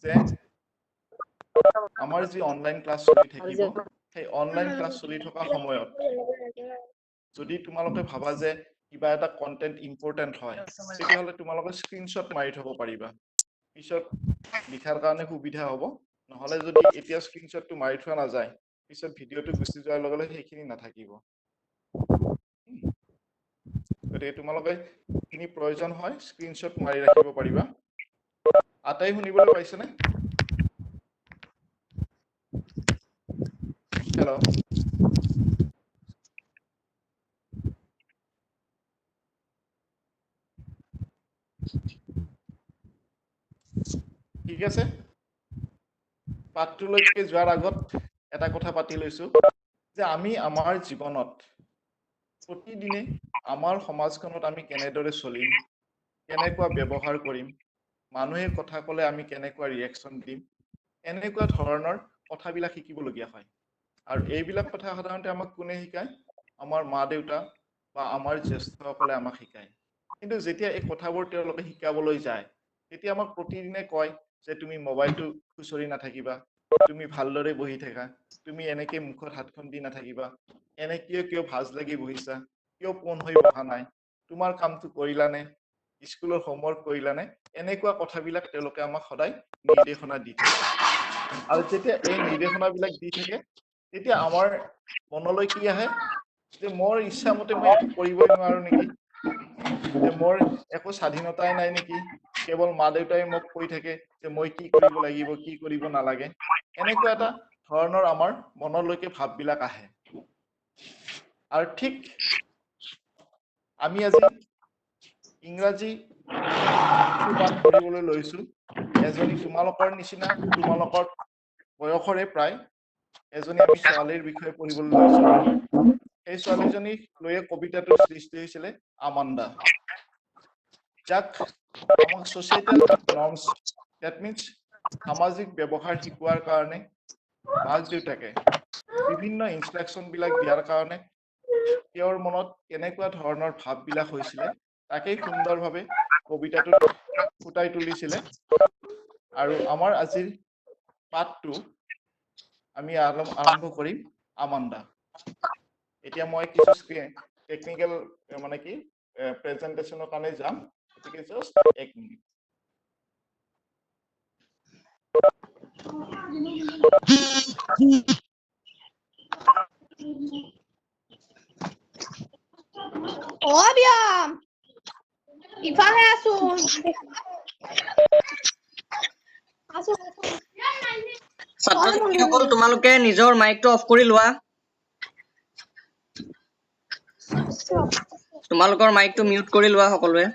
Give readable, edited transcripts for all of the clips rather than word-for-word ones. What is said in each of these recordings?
যে আমাৰ যি অনলাইন ক্লাছ চলি থাকিব সেই অনলাইন ক্লাছ চলি থকা সময়ত যদি তোমালোকে ভাবা যে কিবা এটা কন্টেন্ট ইম্পৰ্টেন্ট হয় তেতিয়াহ'লে তোমালোকে স্ক্ৰীনশ্বট মাৰি থব পাৰিবা পিছত লিখাৰ কাৰণে সুবিধা হ'ব নহলে যদি এতিয়া স্ক্ৰীনশ্বটটো মাৰি থোৱা নাযায় পিছত ভিডিঅ'টো গুচি যোৱাৰ লগে লগে সেইখিনি নাথাকিব গতিকে তোমালোকে যিখিনি প্ৰয়োজন হয় স্ক্ৰীনশ্বট মাৰি ৰাখিব পাৰিবা আটাই শুনিবলৈ পাইছেনে হেল্ল' ঠিক আছে পাঠটোলৈকে যোৱাৰ আগত এটা কথা পাতি লৈছো যে আমি আমাৰ জীৱনত প্ৰতিদিনে আমাৰ সমাজখনত আমি কেনেদৰে চলিম কেনেকুৱা ব্যৱহাৰ কৰিম মানুহে কথা ক'লে আমি কেনেকুৱা ৰিয়েকশ্যন দিম এনেকুৱা ধৰণৰ কথাবিলাক শিকিবলগীয়া হয় আৰু এইবিলাক কথা সাধাৰণতে আমাক কোনে শিকায় আমাৰ মা দেউতা বা আমাৰ জ্যেষ্ঠসকলে আমাক শিকায় কিন্তু যেতিয়া এই কথাবোৰ তেওঁলোকে শিকাবলৈ যায় তেতিয়া আমাক প্ৰতিদিনে কয় যে তুমি মোবাইলটো খুচৰি নাথাকিবা তুমি ভালদৰে বহি থাকা তুমি এনেকে মুখত হাতখন দি নাথাকিবা এনেকে কিয় ভাজ লাগি বহিছা কিয় পোন হৈ বহা নাই তোমাৰ কামটো কৰিলানে স্কুলৰ হোমৱৰ্ক কৰিলানে এনেকুৱা কথাবিলাক তেওঁলোকে আমাক সদায় নিৰ্দেশনা দি থাকে আৰু যেতিয়া এই নিৰ্দেশনাবিলাক দি থাকে তেতিয়া আমাৰ মনলৈ কি আহে যে মোৰ ইচ্ছা মতে মই একো কৰিবই নোৱাৰো নেকি যে মোৰ একো স্বাধীনতাই নাই নেকি কেৱল মা দেউতাই মোক কৈ থাকে যে মই কি কৰিব লাগিব কি কৰিব নালাগে এনেকুৱা এটা ধৰণৰ আমাৰ মনলৈকে ভাববিলাক আহে আৰু ঠিক আমি আজি ইংৰাজী পাঠ পঢ়িবলৈ লৈছো এজনী তোমালোকৰ নিচিনা তোমালোকৰ বয়সৰে প্ৰায় এজনী আমি ছোৱালীৰ বিষয়ে পঢ়িবলৈ লৈছো এই ছোৱালীজনীক লৈয়ে কবিতাটোৰ সৃষ্টি হৈছিলে আমাণ্ডা যাক আমাক ছ'চিয়েটেল নৰ্মছ ডেট মিনছ সামাজিক ব্যৱহাৰ শিকোৱাৰ কাৰণে মাক দেউতাকে বিভিন্ন ইনষ্ট্ৰাকশ্যনবিলাক দিয়াৰ কাৰণে তেওঁৰ মনত কেনেকুৱা ধৰণৰ ভাববিলাক হৈছিলে তাকেই সুন্দৰভাৱে কবিতাটোত ফুটাই তুলিছিলে আৰু আমাৰ আজিৰ পাঠটো আমি আৰম্ভ কৰিম আমাণ্ডা এতিয়া মই কিছু টেকনিকেল মানে কি প্ৰেজেন্টেশ্যনৰ কাৰণে যাম গতিকে জাষ্ট এক মিনিট ব্যায়াম ইফালে আছো ছাত্ৰ-ছাত্ৰীসকল তোমালোকে নিজৰ মাইকটো অফ কৰি লোৱা তোমালোকৰ মাইকটো মিউট কৰি লোৱা সকলোৱে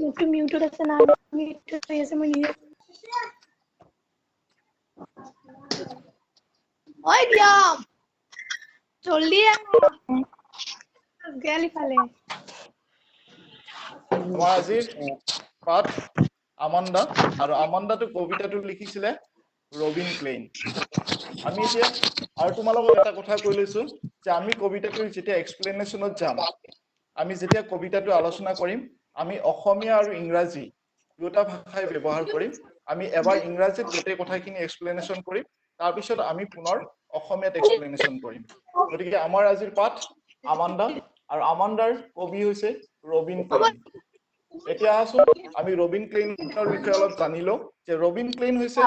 মুটো মিউটত আছে না মিউট হৈ আছে মই নিজে ওই ব্যায়াম জলদি গেল ইফালে আমাৰ আজিৰ পাঠ আমাণ্ডা আৰু আমাণ্ডাটো কবিতাটো লিখিছিলে ৰবিন ক্লেইন আমি এতিয়া আৰু তোমালোকক এটা কথা কৈ লৈছো যে আমি কবিতাটোৰ যেতিয়া এক্সপ্লেনেশ্যনত যাম আমি যেতিয়া কবিতাটো আলোচনা কৰিম আমি অসমীয়া আৰু ইংৰাজী দুটা ভাষাই ব্যৱহাৰ কৰিম আমি এবাৰ ইংৰাজীত গোটেই কথাখিনি এক্সপ্লেনেশ্যন কৰিম তাৰপিছত আমি পুনৰ অসমীয়াত এক্সপ্লেনেশ্যন কৰিম গতিকে আমাৰ আজিৰ পাঠ আমাণ্ডা আৰু আমাণ্ডাৰ কবি হৈছে ৰবিন ক্লেইন এতিয়া আছোন আমি ৰবিন ক্লেইনৰ বিষয়ে অলপ জানি লওঁ যে ৰবিন ক্লেইন হৈছে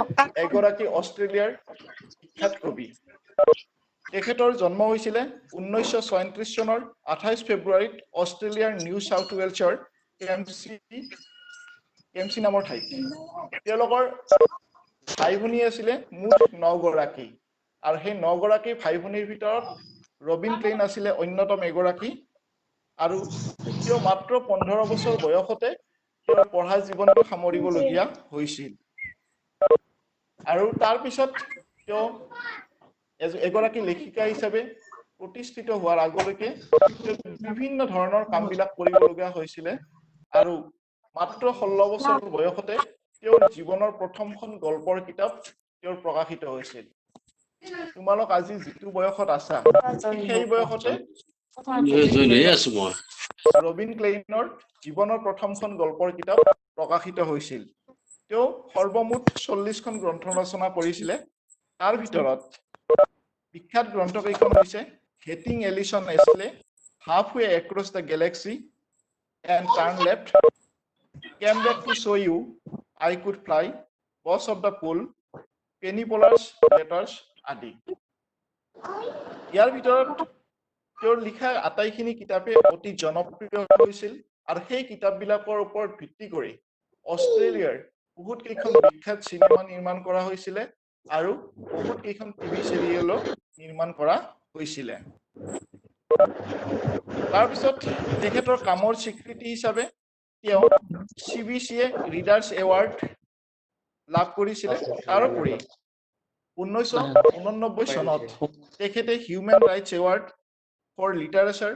এগৰাকী অষ্ট্ৰেলিয়াৰ বিখ্যাত কবি তেখেতৰ জন্ম হৈছিলে 1936 চনৰ 28 ফেব্ৰুৱাৰীত অষ্ট্ৰেলিয়াৰ নিউ সাউথ ৱেলছৰ কেমচি নামৰ ঠাইত তেওঁলোকৰ ভাই ভনী আছিলে মুঠ 9 গৰাকী আৰু সেই 9 গৰাকী ভাই ভনীৰ ভিতৰত ৰবিন ক্লেইন আছিলে অন্যতম এগৰাকী আৰু তেওঁ মাত্ৰ 15 বছৰ বয়সতে তেওঁৰ পঢ়া জীৱনটো সামৰিবলগীয়া হৈছিল আৰু তাৰ পিছত তেওঁ এগৰাকী লেখিকা হিচাপে প্ৰতিষ্ঠিত হোৱাৰ আগলৈকে বিভিন্ন ধৰণৰ কামবিলাক কৰিবলগীয়া হৈছিলে আৰু মাত্ৰ 16 বছৰ বয়সতে তেওঁৰ জীৱনৰ প্ৰথমখন গল্পৰ কিতাপ তেওঁৰ প্ৰকাশিত হৈছিল তোমালোক আজি যিটো বয়সত আছা সেই বয়সতে ৰবিন ক্লেইনৰ জীৱনৰ প্ৰথমখন গল্পৰ কিতাপ প্ৰকাশিত হৈছিল তেওঁ সৰ্বমুঠ 40খন গ্ৰন্থ ৰচনা কৰিছিলে তাৰ ভিতৰত বিখ্যাত গ্ৰন্থ কেইখন হৈছে hating Alison Ashley Halfway Across the Galaxy and Turn Left, Came Back to Show You I Could Fly, Boss of the Pool, Penny Polar's Letters আদি ইয়াৰ ভিতৰত তেওঁৰ লিখা আটাইখিনি কিতাপে অতি জনপ্ৰিয় হৈছিল আৰু সেই কিতাপবিলাকৰ ওপৰত ভিত্তি কৰি অষ্ট্ৰেলিয়াৰ বহুত কেইখন বিখ্যাত চিনেমা নিৰ্মাণ কৰা হৈছিল আৰু বহুত কেইখন টিভি চিৰিয়েলো নিৰ্মাণ কৰা হৈছিল তাৰপিছত তেখেতৰ কামৰ স্বীকৃতি হিচাপে তেওঁ CBCয়ে ৰিডাৰ্ছ এৱাৰ্ড লাভ কৰিছিল তাৰোপৰি 1989 চনত তেখেতে human rights award for literature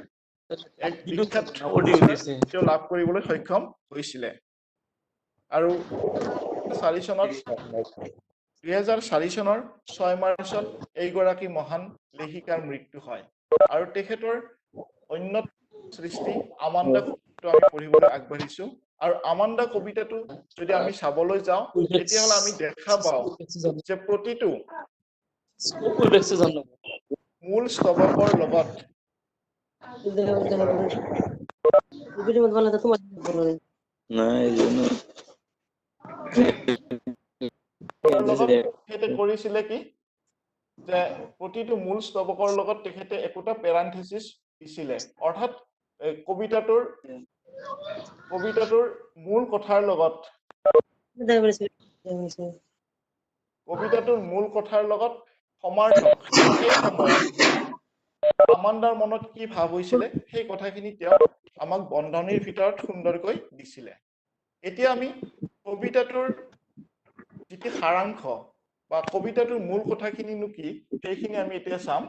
এক বিখ্যাত তেওঁ লাভ কৰিবলৈ সক্ষম হৈছিল আৰু 2004 চনৰ 6 মাৰ্চত এইগৰাকী মহান লেখিকাৰ মৃত্যু হয় আৰু তেখেতৰ অন্য সৃষ্টি আমাণ্ডা কবিতাটো আমি পঢ়িবলৈ আগবাঢ়িছো আৰু আমাণ্ডা কবিতাটো যদি আমি চাবলৈ যাওঁ তেতিয়াহ'লে আমি দেখা পাওঁ যে প্ৰতিটো মূল স্তবকৰ লগত তেখেতে কৰিছিলে কি যে প্ৰতিটো মূল স্তবকৰ লগত তেখেতে একোটা পেৰান্থেচিছ দিছিলে অৰ্থাৎ কবিতাটোৰ মূল কথাৰ লগত সমাৰ্থক সেই সময়ত আমাণ্ডাৰ মনত কি ভাৱ হৈছিল সেই কথাখিনি তেওঁ আমাক বন্ধনীৰ ভিতৰত সুন্দৰকৈ দিছিলে এতিয়া আমি কবিতাটোৰ যিটো সাৰাংশ বা কবিতাটোৰ মূল কথাখিনিনো কি সেইখিনি আমি এতিয়া চাম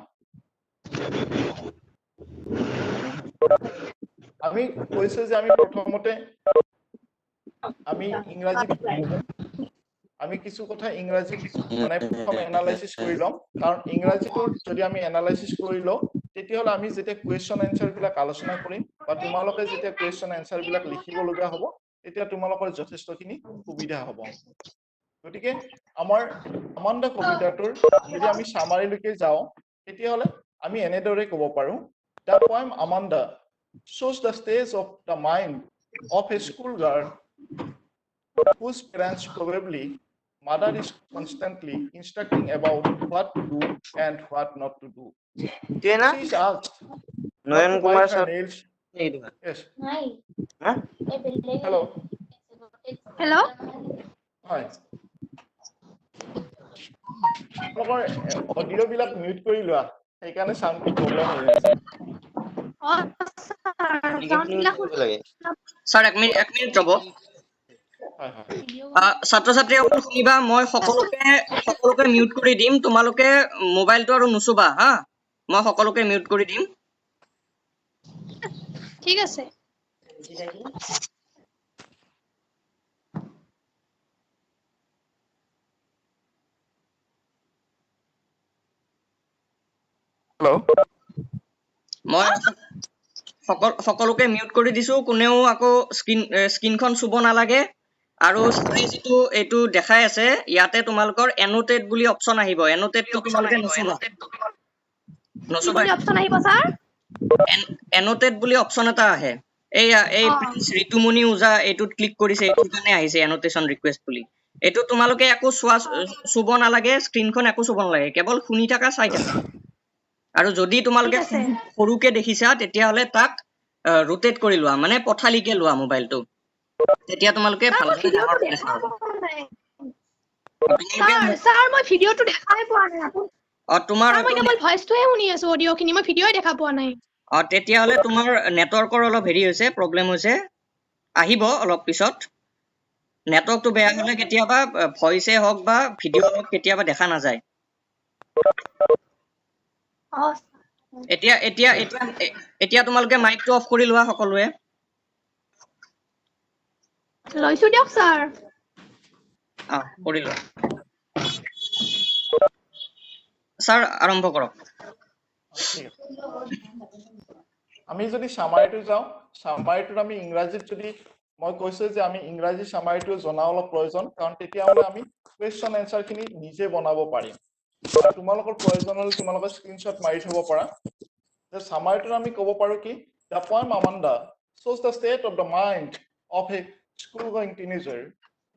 আমি কৈছো যে আমি প্ৰথমতে আমি ইংৰাজীত আমি কিছু কথা ইংৰাজীত মানে প্ৰথম এনালাইসিস কৰি লম কাৰণ ইংৰাজীটোৰ যদি আমি এনালাইসিস কৰি লওঁ তেতিয়াহ'লে আমি যেতিয়া কুৱেশ্যন এনসাৰ বিলাক আলোচনা কৰিম বা তোমালোকে যেতিয়া কুৱেশ্যন এনসাৰ বিলাক লিখিব লগা হ'ব তেতিয়া তোমালোকৰ যথেষ্টখিনি সুবিধা হ'ব গতিকে আমাৰ আমাণ্ডা কবিতাটোৰ যদি আমি সামাৰীলৈকে যাওঁ তেতিয়াহ'লে আমি এনেদৰে ক'ব পাৰো The poem Amanda shows the stage of the mind of a schoolgirl whose parents probably mother is constantly instructing about what to do and what not to do. She is asked not to bite her nails. Yes. Hello. Hello? Hi. তোমালোকৰ audio বিলাক mute কৰি লোৱা সেইকাৰণে সাউন্ডটো problem হৈ আছে sir এক minute ৰ'ব হয় হয় ছাত্ৰ ছাত্ৰীসকল শুনিবা মই সকলোকে মিউট কৰি দিম তোমালোকে মোবাইলটো আৰু নুচুবা হা মই সকলোকে মিউট কৰি দিম ঠিক আছে হেল্ল' মই সকলোকে মিউট কৰি দিছো কোনেও আকৌ স্ক্ৰীনখন চুব নালাগে আৰু যিটো এইটো দেখাই আছে ইয়াতে তোমালোকৰ এনোটেট বুলি অপচন আহিব এনোটেটটো তোমালোকে নুচুবা অপচন আহিব স্যাৰ এনোটেট বুলি অপচন এটা আহে এই প্ৰিন্স ঋতুমণি ওজা এইটোত ক্লিক কৰিছে এইটোৰ কাৰণে আহিছে এনোটেশন ৰিকুৱেষ্ট বুলি এইটো তোমালোকে একো চুব নালাগে স্ক্ৰীনখন একো চুব নালাগে কেৱল শুনি থাকা চাই থাকা আৰু যদি তোমালোকে সৰুকে দেখিছা তেতিয়াহ'লে তাক ৰোটেট কৰি লোৱা মানে পথালিকে লোৱা মোবাইলটো তেতিয়া তোমালোকে ভালদৰে ডাঙৰকৈ দেখা পাবা স্যাৰ মই ভিডিওটো দেখাই পোৱা নাই তোমাৰ মই কেৱল ভয়েসটোহে শুনি আছো অডিওখিনি মই ভিডিওই দেখা পোৱা নাই তেতিয়াহ'লে তোমাৰ নেটৱৰ্কৰ অলপ হেৰি হৈছে প্ৰব্লেম হৈছে আহিব অলপ পিছত নেটৱৰ্কটো বেয়া হ'লে কেতিয়াবা ভয়েসে হওক বা ভিডিও হওক কেতিয়াবা দেখা নাযায় এতিয়া তোমালোকে মাইকটো অফ কৰি লোৱা সকলোৱে লৈছো দিয়ক স্যাৰ কৰি লোৱা স্যাৰ আৰম্ভ কৰক আমি যদি সামাৰীটো যাওঁ সামাৰীটোত আমি ইংৰাজীত যদি মই কৈছো যে আমি ইংৰাজী চামাৰিটো জনা অলপ প্ৰয়োজন, কাৰণ তেতিয়াহ'লে আমি কুৱেশ্যন এনচাৰখিনি নিজে বনাব পাৰিম। আৰু তোমালোকৰ প্ৰয়োজন হ'লে তোমালোকে স্ক্ৰীনশ্বট মাৰি থ'ব পাৰা। যে চামাৰিটোত আমি ক'ব পাৰোঁ কি, the poem Amanda shows the state of the mind of a school-going teenager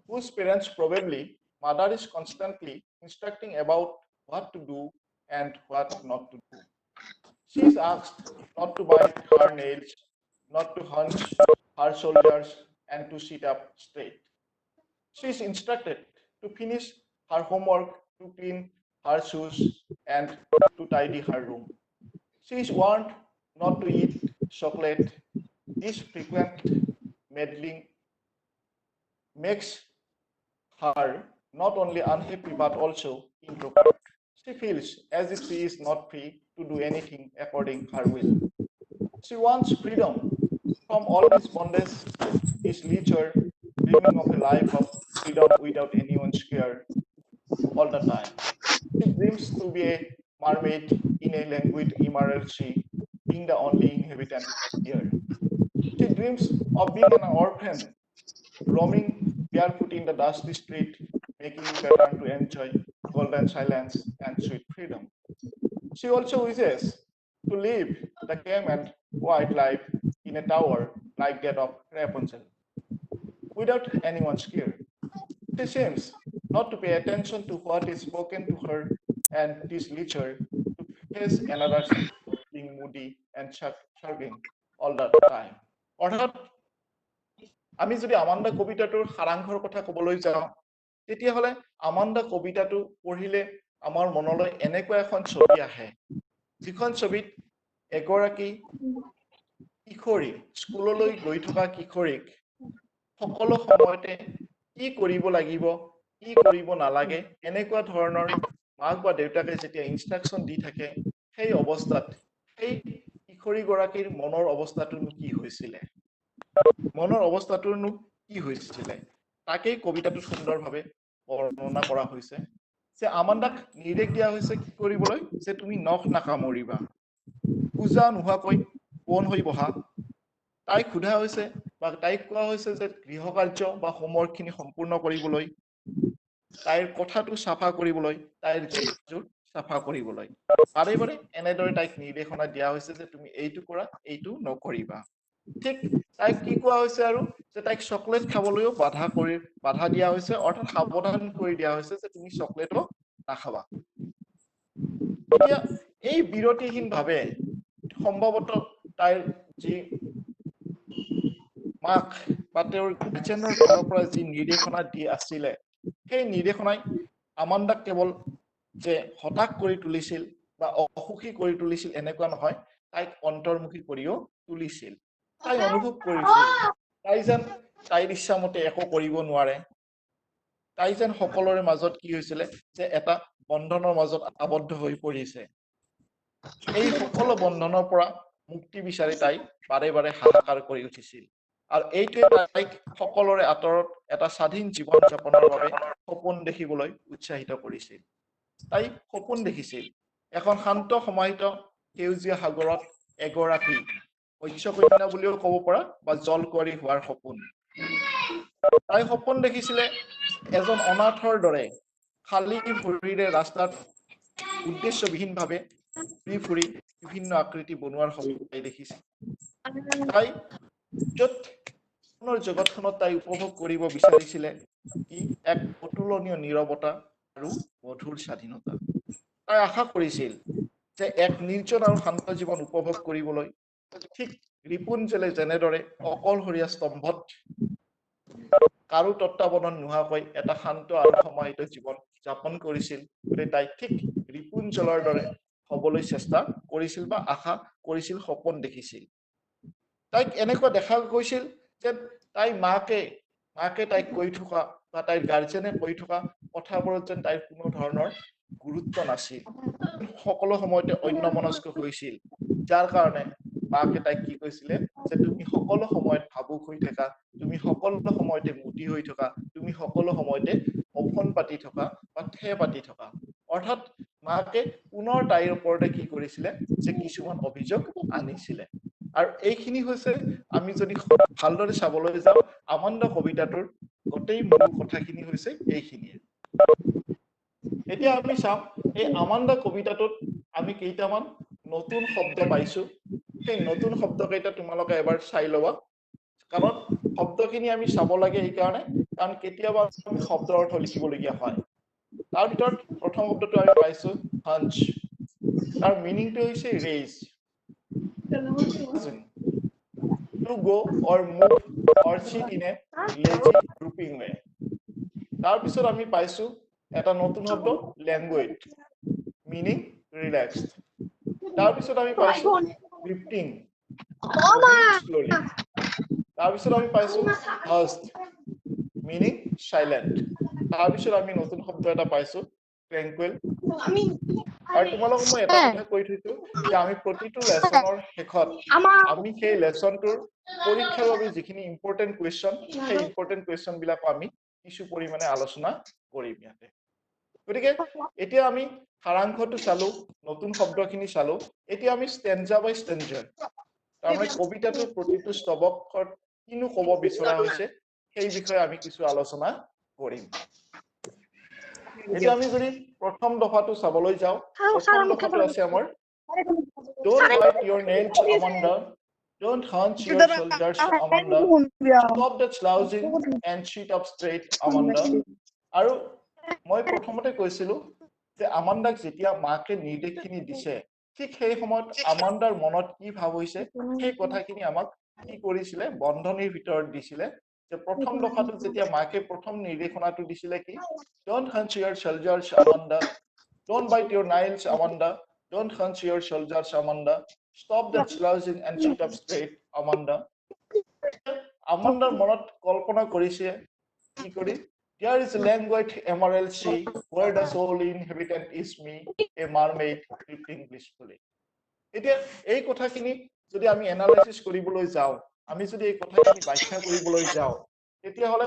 whose parents, probably mother, is constantly instructing about what to do and what not to do. She is asked not to bite her nails, not to hunch her shoulders, and to sit up straight. She is instructed to finish her homework, to clean her shoes, and to tidy her room. She is warned not to eat chocolate. This frequent meddling makes her not only unhappy but also introvert. She feels as if she is not free to do anything according her will. She wants freedom from all this bondage, this leisure, dreaming of a life of freedom without anyone's care all the time. She dreams to be a mermaid in a languid emerald sea, being the only inhabitant here. She dreams of being an orphan, roaming barefoot in the dusty street, making pattern to enjoy golden silence and sweet freedom. She also wishes to live the calm and quiet life in a tower like that of Rapunzel, without anyone's care. She seems not to pay attention to what is spoken to her and this leisure to face another side of being moody and shrugging all the time. অৰ্থাৎ আমি যদি Amanda কবিতাটোৰ সাৰাংশৰ কথা ক'বলৈ যাওঁ, তেতিয়াহ'লে Amanda কবিতাটো পঢ়িলে আমাৰ মনলৈ এনেকুৱা এখন ছবি আহে, যিখন ছবিত এগৰাকী কিশোৰী, স্কুললৈ গৈ থকা কিশোৰীক সকলো সময়তে কি কৰিব লাগিব, কি কৰিব নালাগে, এনেকুৱা ধৰণৰ মাক বা দেউতাকে যেতিয়া ইনষ্ট্ৰাকশ্যন দি থাকে, সেই অৱস্থাত সেই কিশোৰীগৰাকীৰ মনৰ অৱস্থাটোনো কি হৈছিলে, মনৰ অৱস্থাটোনো কি হৈছিলে, তাকেই কবিতাটোত সুন্দৰভাৱে বৰ্ণনা কৰা হৈছে। যে আমাণ্ডাক নিৰ্দেশ দিয়া হৈছে কি কৰিবলৈ, যে তুমি নখ নাকামুৰিবা, পূজা নোহোৱাকৈ কোন হৈ বহা। তাইক সোধা হৈছে বা তাইক কোৱা হৈছে যে গৃহকাৰ্য বা হোমৱৰ্কখিনি সম্পূৰ্ণ কৰিবলৈ, তাইৰ কথাটো চাফা কৰিবলৈ, তাইৰ জোতাযোৰ চাফা কৰিবলৈ, বাৰে বাৰে এনেদৰে তাইক নিৰ্দেশনা দিয়া হৈছে যে তুমি এইটো কৰা, এইটো নকৰিবা। ঠিক তাইক কি কোৱা হৈছে আৰু, যে তাইক চকলেট খাবলৈও বাধা দিয়া হৈছে, অৰ্থাৎ সাৱধান কৰি দিয়া হৈছে যে তুমি চকলেটো নাখাবা। এতিয়া এই বিৰতিহীনভাৱে সম্ভৱতঃ তাইৰ যি মাক বা তেওঁৰ গাৰ্জেনৰ ফালৰ পৰা যি নিৰ্দেশনা দি আছিলে, সেই নিৰ্দেশনাই আমাণ্ডাক কেৱল যে হতাশ কৰি তুলিছিল বা অসুখী কৰি তুলিছিল এনেকুৱা নহয়, তাইক অন্তৰ্মুখী কৰিও তুলিছিল। তাই অনুভৱ কৰিছিল তাই যেন তাইৰ ইচ্ছামতে একো কৰিব নোৱাৰে, তাই যেন সকলোৰে মাজত কি হৈছিলে, যে এটা বন্ধনৰ মাজত আবদ্ধ হৈ পৰিছে। এই সকলো বন্ধনৰ পৰা মুক্তি বিচাৰি তাই বাৰে বাৰে হাহাকাৰ কৰি উঠিছিল। আৰু এইটোৱে তাইক সকলোৰে আঁতৰত এটা স্বাধীন জীৱন যাপনৰ বাবে সপোন দেখিবলৈ উৎসাহিত কৰিছিল। তাই সপোন দেখিছিল এখন শান্ত সমাহিত সেউজীয়া সাগৰত এগৰাকী মৎস্যকন্যা বুলিও ক'ব পৰা বা জলকুঁৱৰী হোৱাৰ সপোন। তাই সপোন দেখিছিলে এজন অনাথৰ দৰে খালী ভৰিৰে ৰাস্তাত উদ্দেশ্যবিহীনভাৱে ঘূৰি ফুৰি বিভিন্ন আকৃতি বনোৱাৰ সপোন তাই দেখিছিল। তাই য'ত পুনৰ জগতখনত তাই উপভোগ কৰিব বিচাৰিছিলে কি এক অতুলনীয় নীৰৱতা আৰু মধুৰ স্বাধীনতা। তাই আশা কৰিছিল যে এক নিৰ্জন আৰু শান্ত জীৱন উপভোগ কৰিবলৈ ঠিক ৰিপুঞ্জলে যেনেদৰে অকলশৰীয়া স্তম্ভত কাৰো তত্বাৱধান নোহোৱাকৈ এটা শান্ত আৰু সমাহিত জীৱন যাপন কৰিছিল, গতিকে তাই ঠিক ৰিপুঞ্জলৰ দৰে হ'বলৈ চেষ্টা কৰিছিল বা আশা কৰিছিল, সপোন দেখিছিল। তাইক এনেকুৱা দেখা গৈছিল যে তাই মাকে তাইক কৈ থকা বা তাইৰ গাৰ্জেনে কৈ থকা কথাবোৰত যেন তাইৰ কোনো ধৰণৰ গুৰুত্ব নাছিল, সকলো সময়তে অন্যমনস্ক হৈছিল, যাৰ কাৰণে মাকে তাইক কি কৈছিলে, যে তুমি সকলো সময়ত ভাবুক হৈ থাকা, তুমি সকলো সময়তে মুদি হৈ থকা, তুমি সকলো সময়তে অফন পাতি থকা বা ঠে পাতি থকা। অৰ্থাৎ মাকে পুনৰ তাইৰ ওপৰতে কি কৰিছিলে, যে কিছুমান অভিযোগ আনিছিলে। আৰু এইখিনি হৈছে আমি যদি ভালদৰে চাবলৈ যাওঁ আমাণ্ডা কবিতাটোৰ গোটেই মূল কথাখিনি হৈছে এইখিনিয়ে এতিয়া আমি চাম এই আমাণ্ডা কবিতাটোত আমি কেইটামান নতুন শব্দ পাইছো সেই নতুন শব্দ কেইটা তোমালোকে এবাৰ চাই ল'বা কাৰণ শব্দখিনি আমি চাব লাগে এইকাৰণে কাৰণ কেতিয়াবা আমি শব্দৰ অৰ্থ লিখিবলগীয়া হয় তাৰ ভিতৰত প্ৰথম শব্দটো আমি পাইছো হাঞ্চ তাৰ মিনিংটো হৈছে raise to go or move or sit in a lazy drooping way তাৰ পিছত আমি পাইছো এটা নতুন শব্দ ল্যাঙ্গুৱেজ মিনিং ৰিলেক্সড তাৰ পিছত আমি পাইছো লিফটিং slowly তাৰ পিছত আমি পাইছো hushed মিনিং সাইলেন্ট তাৰ পিছত আমি নতুন শব্দ এটা পাইছো ট্ৰেংকুইল আৰু তোমালোকক মই এটা কথা কৈ থৈছো যে আমি প্ৰতিটো লেসনৰ শেষত আমি সেই লেসনটোৰ পৰীক্ষাৰ বাবে যিখিনি ইম্পৰ্টেন্ট কোৱেশ্চন সেই ইম্পৰ্টেন্ট কোৱেশ্চন বিলাক আমি কিছু পৰিমাণে আলোচনা কৰিম ইয়াতে গতিকে এতিয়া আমি সাৰাংশটো চালো নতুন শব্দখিনি চালো এতিয়া আমি স্টেঞ্জা বাই স্টেঞ্জা তাৰমানে কবিতাটোৰ প্ৰতিটো স্তবকত কিনো ক'ব বিচৰা হৈছে সেই বিষয়ে আমি কিছু আলোচনা কৰিম এতিয়া আমি যদি প্ৰথম দফাটো চাবলৈ যাওঁ প্ৰথম দফাটো আছে আমাৰ don't bite your nails Amanda don't hunch your shoulders Amanda stop that slouching and sit up straight Amanda আৰু মই প্ৰথমতে কৈছিলো যে আমাণ্ডাক যেতিয়া মাকে নিৰ্দেশখিনি দিছে ঠিক সেই সময়ত আমাণ্ডাৰ মনত কি ভাৱ হৈছে সেই কথাখিনি আমাক কি কৰিছিলে বন্ধনীৰ ভিতৰত দিছিলে যে প্ৰথম দফাটো যেতিয়া মাকে প্ৰথম নিৰ্দেশনাটো দিছিলে কি don't hunch your shoulders Amanda don't bite your nails Amanda don't hunch your shoulders Amanda stop that slouching and sit up straight Amanda আমাণ্ডাৰ মনত কল্পনা কৰিছে কি কৰি there is a language emerald sea where the sole inhabitant is me a mermaid drifting blissfully এতিয়া এই কথাখিনি যদি আমি analysis কৰিবলৈ যাওঁ আমি যদি এই কথাখিনি ব্যাখ্যা কৰিবলৈ যাওঁ তেতিয়া হলে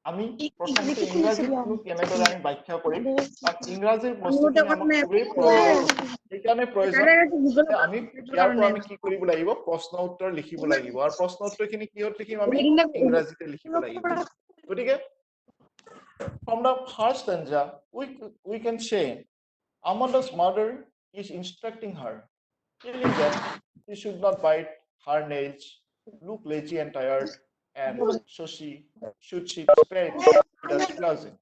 আমি প্ৰথমতে ইংৰাজীত কেনেদৰে আমি ব্যাখ্যা কৰিম কাৰণ ইংৰাজীৰ বস্তুখিনি আমাক খুবেই প্ৰয়োজন সেইকাৰণে প্ৰয়োজন যে আমি ইয়াৰ পৰা আমি কি কৰিব লাগিব প্ৰশ্ন উত্তৰ লিখিব লাগিব আৰু প্ৰশ্ন উত্তৰখিনি কিহত লিখিম আমি ইংৰাজীতে লিখিব লাগিব গতিকে from the first stanza we can say Amanda's mother is instructing her telling that she should not bite her nails look lazy and tired and so she should sit straight without slouching.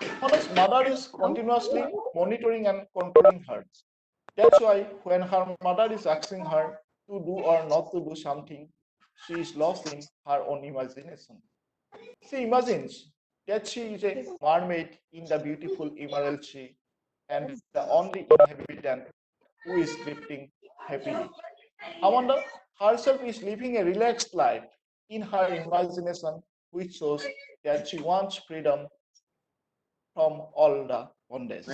Amanda's mother is continuously monitoring and controlling her. That's why when her mother is asking her to do or not to do something, she is lost in her own imagination. She imagines that she is a mermaid in the beautiful emerald sea and the only inhabitant who is drifting happily. Amanda herself is living a relaxed life in her imagination, which shows that she wants freedom from all the bondage.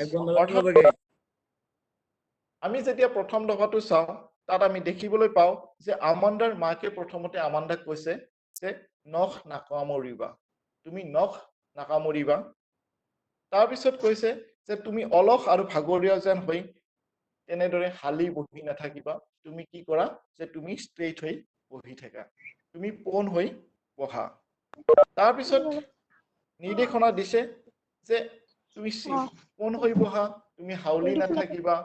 আমি যেতিয়া প্ৰথম দফাটো চাওঁ তাত আমি দেখিবলৈ পাওঁ যে আমাণ্ডাৰ মাকে প্ৰথমতে আমাণ্ডাক কৈছে যে নখ নাকামুৰিবা তুমি নখ নাকামুৰিবা তাৰ পিছত কৈছে যে তুমি অলস আৰু ভাগৰীয়া যেন হৈ তেনেদৰে হালি বহি নাথাকিবা তুমি কি কৰা যে তুমি ষ্ট্ৰেইট হৈ বহি থাকা তুমি পোন হৈ বহা তাৰ পিছত নিৰ্দেশনা দিছে যে তুমি পোন হৈ বহা তুমি হাউলি নাথাকিবা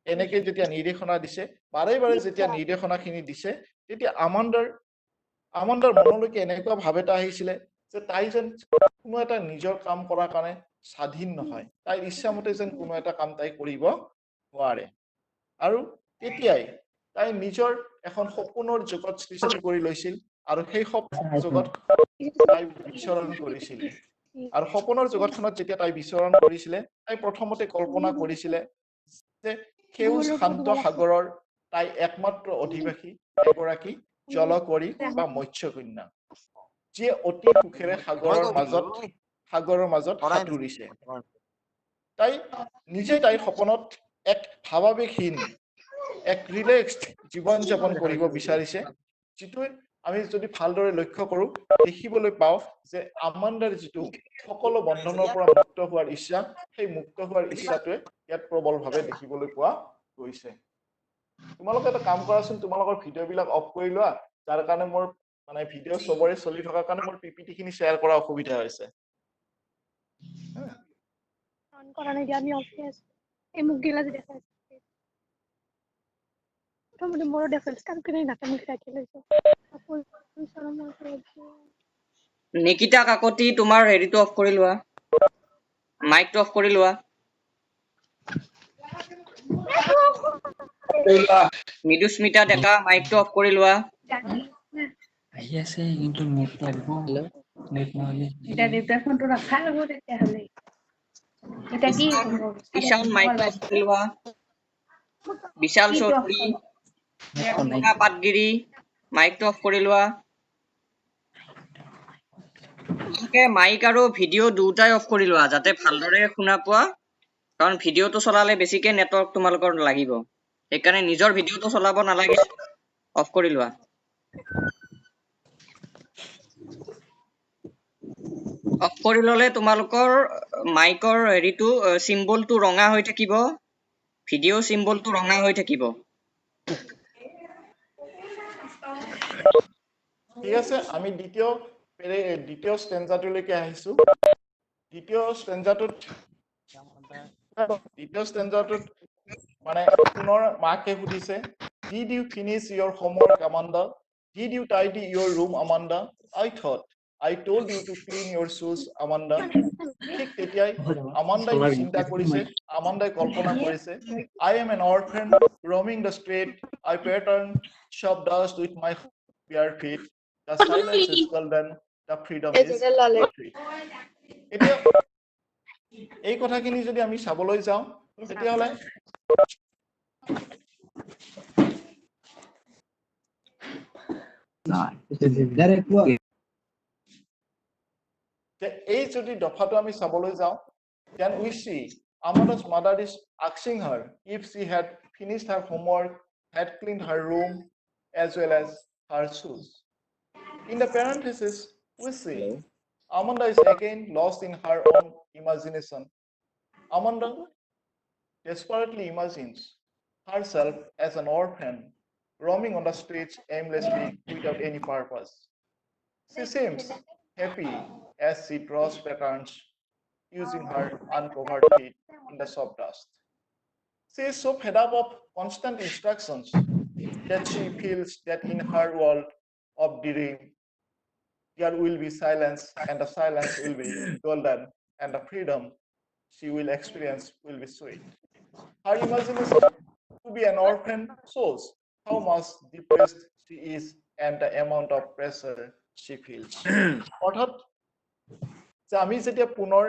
এনেকে যেতিয়া নিৰ্দেশনা দিছে বাৰে বাৰে যেতিয়া নিৰ্দেশনাখিনি দিছে তেতিয়া আমাণ্ডাৰ মনলৈকে এনেকুৱা ভাৱ এটা আহিছিলে যে তাই যেন কোনো এটা নিজৰ কাম কৰাৰ কাৰণে স্বাধীন নহয় তাইৰ ইচ্ছামতে যেন কোনো এটা কাম তাই কৰিব নোৱাৰে আৰু তেতিয়াই তাই নিজৰ এখন সপোনৰ জগত সৃষ্টি কৰি লৈছিল আৰু সেই সপোনৰ জগত তাই বিচৰণ কৰিছিল আৰু সপোনৰ জগতখনত যেতিয়া তাই বিচৰণ কৰিছিলে তাই প্ৰথমতে কল্পনা কৰিছিলে যে সেউজ শান্ত সাগৰৰ তাই একমাত্ৰ অধিবাসী এগৰাকী জলকৰী বা মৎস্যকন্যা যিয়ে অতি সুখেৰে সাগৰৰ মাজত সাঁতুৰিছে তাই নিজে তাইৰ সপোনত এক ভাৱাবেগহীন এক ৰিলেক্সড জীৱন যাপন কৰিব বিচাৰিছে যিটো আমি যদি ভালদৰে লক্ষ্য কৰো দেখিবলৈ পাওঁ যে আমাণ্ডাৰ যিটো সকলো বন্ধনৰ পৰা মুক্ত হোৱাৰ ইচ্ছা সেই মুক্ত হোৱাৰ ইচ্ছাটোৱে ইয়াত প্ৰবলভাৱে দেখিবলৈ পোৱা গৈছে তোমালোকে এটা কাম কৰাচোন, তোমালোকৰ ভিডিঅ'বিলাক অফ কৰি লোৱা, যাৰ কাৰণে মোৰ মানে ভিডিঅ' চবৰে চলি থকাৰ কাৰণে মোৰ পিপিটি খিনি শ্বেয়াৰ কৰা অসুবিধা হৈছে। অন কৰা নাই দিয়া, আমি অফে আছো। এই মুখ গিলা যে দেখাইছে প্ৰথমতে মোৰো দেখাইছে, কাম কৰি নাকে মুখ ৰাখি লৈছো। নিকিতা কাকতি তোমাৰ হেৰিটো অফ কৰি লোৱা, মাইকটো অফ কৰি লোৱা। মৃদুস্মিতা ডেকা মাইকটো অফ কৰি লোৱা। আহি আছে কিন্তু নেট লাগিব। নেট নহলে এতিয়া দেউতাৰ ফোনটো ৰখা ল'ব তেতিয়াহ'লে। এতিয়া কি ঈশান মাইকটো অফ কৰি লোৱা। বিশাল চৌধুৰী, কৰুণা পাটগিৰি মাইকটো অফ কৰি লোৱা। তোমালোকে মাইক আৰু ভিডিঅ' দুটাই অফ কৰি লোৱা যাতে ভালদৰে শুনা পোৱা, কাৰণ ভিডিঅ'টো চলালে বেছিকে নেটৱৰ্ক তোমালোকৰ লাগিব, সেইকাৰণে নিজৰ ভিডিঅ'টো চলাব নালাগে, অফ কৰি লোৱা। অফ কৰি ললে তোমালোকৰ মাইকৰ হেৰিটো চিম্বলটো ৰঙা হৈ থাকিব, ভিডিঅ' চিম্বলটো ৰঙা হৈ থাকিব। ঠিক আছে, আমি দ্বিতীয় ষ্টেঞ্জাটোলৈকে আহিছো। দ্বিতীয় ষ্টেঞ্জাটোত মানে পুনৰ মাকে সুধিছে, Did you finish your homework, Amanda? Did you tidy your room, Amanda? I thought I told you to clean your shoes, Amanda. ঠিক তেতিয়াই আমান্দাই চিন্তা কৰিছে, আমান্দাই কল্পনা কৰিছে, I am an orphan roaming the street. I pattern shop dust with my bare feet. The silence is golden. The freedom is sweet. এতিয়া এই কথাখিনি যদি আমি চাবলৈ যাওঁ তেতিয়াহ'লে এই যদি দফাটো আমি চাবলৈ যাওঁ, then we see Amanda's mother is asking her if she had finished her homework, had cleaned her room as well as her shoes. In the parenthesis, we see Amanda is again lost in her own imagination. Amanda desperately imagines herself as an orphan, roaming on the streets aimlessly without any purpose. She seems happy as she draws patterns using her uncovered feet in the soft dust. She is so fed up of constant instructions that she feels that in her world of dream, there will be silence, and the silence will be golden, and the freedom she will experience will be sweet. Her imagination to be an orphan shows how much depressed she is and the amount of pressure she feels. অৰ্থাৎ যে আমি যেতিয়া পুনৰ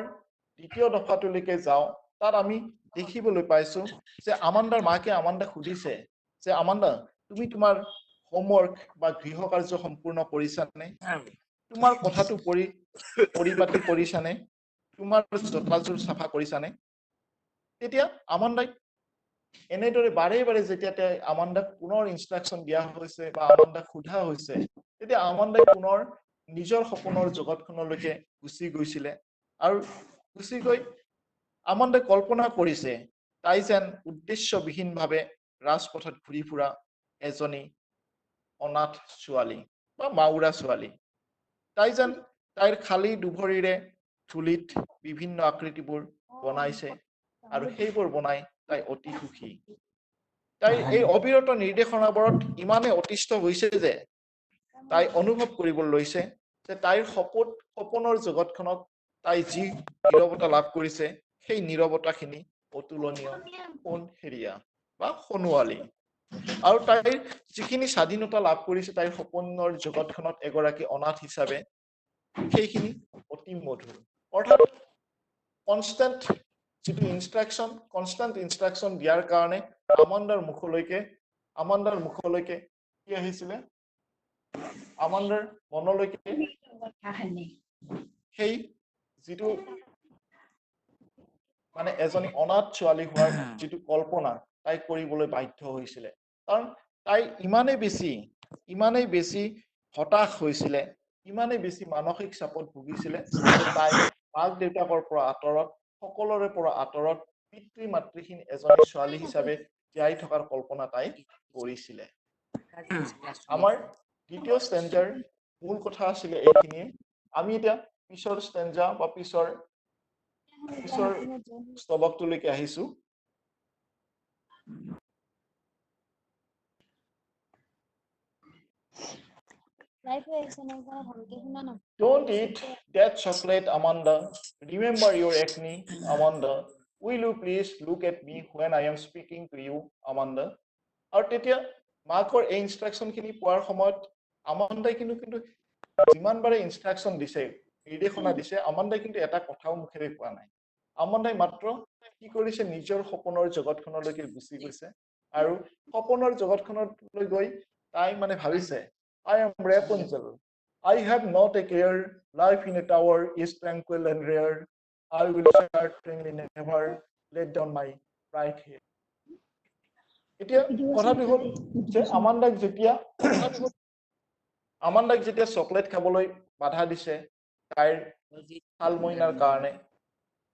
দ্বিতীয় দফাটোলৈকে যাওঁ, তাত আমি দেখিবলৈ পাইছো যে আমান্দাৰ মাকে আমান্দাক সুধিছে যে আমান্দা, তুমি তোমাৰ হোমৱৰ্ক বা গৃহ কাৰ্য সম্পূৰ্ণ কৰিছানে? তোমাৰ কথাটো পৰিপাতি কৰিছানে? তোমাৰ জোতাযোৰ চাফা কৰিছানে? তেতিয়া আমান্দাই এনেদৰে বাৰে বাৰে যেতিয়া আমান্দাক পুনৰ ইনষ্ট্ৰাকশ্যন দিয়া হৈছে বা আমান্দাক সোধা হৈছে, তেতিয়া আমান্দাই পুনৰ নিজৰ সপোনৰ জগতখনলৈকে গুচি গৈছিলে, আৰু গুচি গৈ আমান্দাই কল্পনা কৰিছে তাই যেন উদ্দেশ্যবিহীনভাৱে ৰাজপথত ঘূৰি ফুৰা এজনী অনাথ ছোৱালী বা মাউৰা ছোৱালী। তাই যেন তাইৰ খালী দুভৰিৰে ধূলিত বিভিন্ন আকৃতিবোৰ বনাইছে, আৰু সেইবোৰ বনাই তাই অতি সুখী। তাই এই অবিৰত নিৰ্দেশনাবোৰত ইমানে অতিষ্ঠ হৈছে যে তাই অনুভৱ কৰিবলৈ লৈছে যে তাইৰ সপোনৰ জগতখনত তাই যি নীৰৱতা লাভ কৰিছে, সেই নীৰৱতাখিনি অতুলনীয়, সোণসেৰীয়া বা সোণোৱালী। আৰু তাইৰ যিখিনি স্বাধীনতা লাভ কৰিছে তাইৰ সপোনৰ জগতখনত এগৰাকী অনাথ হিচাপে, সেইখিনি অতি মধুৰ। অৰ্থাৎ কনষ্টেণ্ট যিটো কনষ্টেণ্ট ইনষ্ট্ৰাকশ্যন দিয়াৰ কাৰণে আমান্দাৰ মুখলৈকে কি আহিছিলে? আমান্দাৰ মনলৈকে সেই যিটো মানে এজনী অনাথ ছোৱালী হোৱাৰ যিটো কল্পনা তাই কৰিবলৈ বাধ্য হৈছিলে, কাৰণ তাই ইমানেই বেছি হতাশ হৈছিলে, ইমানেই বেছি মানসিক চাপত ভুগিছিলে যে তাই মাক দেউতাকৰ পৰা আঁতৰত, সকলোৰে পৰা আঁতৰত পিতৃ মাতৃহীন এজনী ছোৱালী হিচাপে জীয়াই থকাৰ কল্পনা তাই কৰিছিলে আমাৰ দ্বিতীয় ষ্টেঞ্জাৰ মূল কথা আছিলে এইখিনিয়ে আমি এতিয়া পিছৰ ষ্টেঞ্জা বা পিছৰ স্তবকটোলৈকে আহিছো Don't eat that chocolate, Amanda. Remember your acne, Amanda. Will you please look at me when I am speaking to you, Amanda? আৰু তেতিয়া মাকৰ এই ইনষ্ট্ৰাকশ্যনখিনি পোৱাৰ সময়ত আমান্দাই কিন্তু যিমান বাৰে ইনষ্ট্ৰাকশ্যন দিছে নিৰ্দেশনা দিছে আমান্দাই কিন্তু এটা কথাও মুখেৰে কোৱা নাই আমান্দাই মাত্ৰ কি কৰিছে নিজৰ সপোনৰ জগতখনলৈকে গুচি গৈছে আৰু সপোনৰ জগতখনলৈ গৈ তাই মানে ভাবিছে I am Rapunzel. I have not a care. Life in a tower is tranquil and rare. I will certainly never let down my right hair. এতিয়া কথাটো হ'ল যে আমান্দাক যেতিয়া চকলেট খাবলৈ বাধা দিছে তাইৰ শালমইনাৰ কাৰণে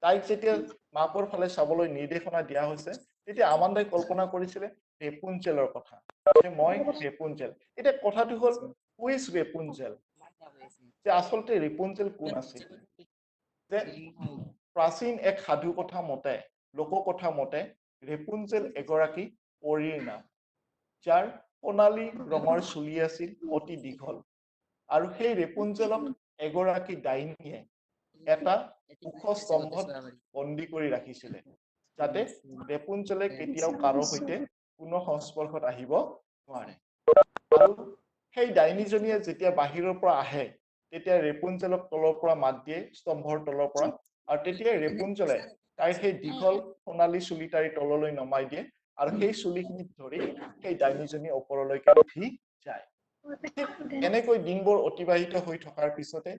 তাইক যেতিয়া মাকৰ ফালে চাবলৈ নিৰ্দেশনা দিয়া হৈছে তেতিয়া আমান্দাই কল্পনা কৰিছিলে ৰেপুঞ্জেলৰ কথা যে মই ৰেপুঞ্জেল এতিয়া কথাটো হ'ল হু ইজ ৰেপুঞ্জেল যে আচলতে ৰেপুঞ্জেল কোন আছিল যে প্ৰাচীন এক সাধু কথা মতে লোককথা মতে ৰেপুঞ্জেল এগৰাকী পৰীৰ নাম যাৰ সোণালী ৰঙৰ চুলি আছিল অতি দীঘল আৰু সেই ৰেপুঞ্জেলক এগৰাকী ডাইনীয়ে এটা ওখ স্তম্ভত বন্দী কৰি ৰাখিছিলে যাতে ৰেপুঞ্জেলে কেতিয়াও কাৰো সৈতে কোনো সংস্পৰ্শত আহিব নোৱাৰে আৰু সেই ডাইনীজনীয়ে যেতিয়া বাহিৰৰ পৰা আহে তেতিয়া ৰেপুঞ্জেলক তলৰ পৰা মাত দিয়ে স্তম্ভৰ তলৰ পৰা আৰু তেতিয়া ৰেপুঞ্জেলে তাইৰ সেই দীঘল সোণালী চুলি তাইৰ তললৈ নমাই দিয়ে আৰু সেই চুলিখিনিত ধৰি সেই ডাইনীজনী ওপৰলৈকে উঠি যায় এনেকৈ দিনবোৰ অতিবাহিত হৈ থকাৰ পিছতে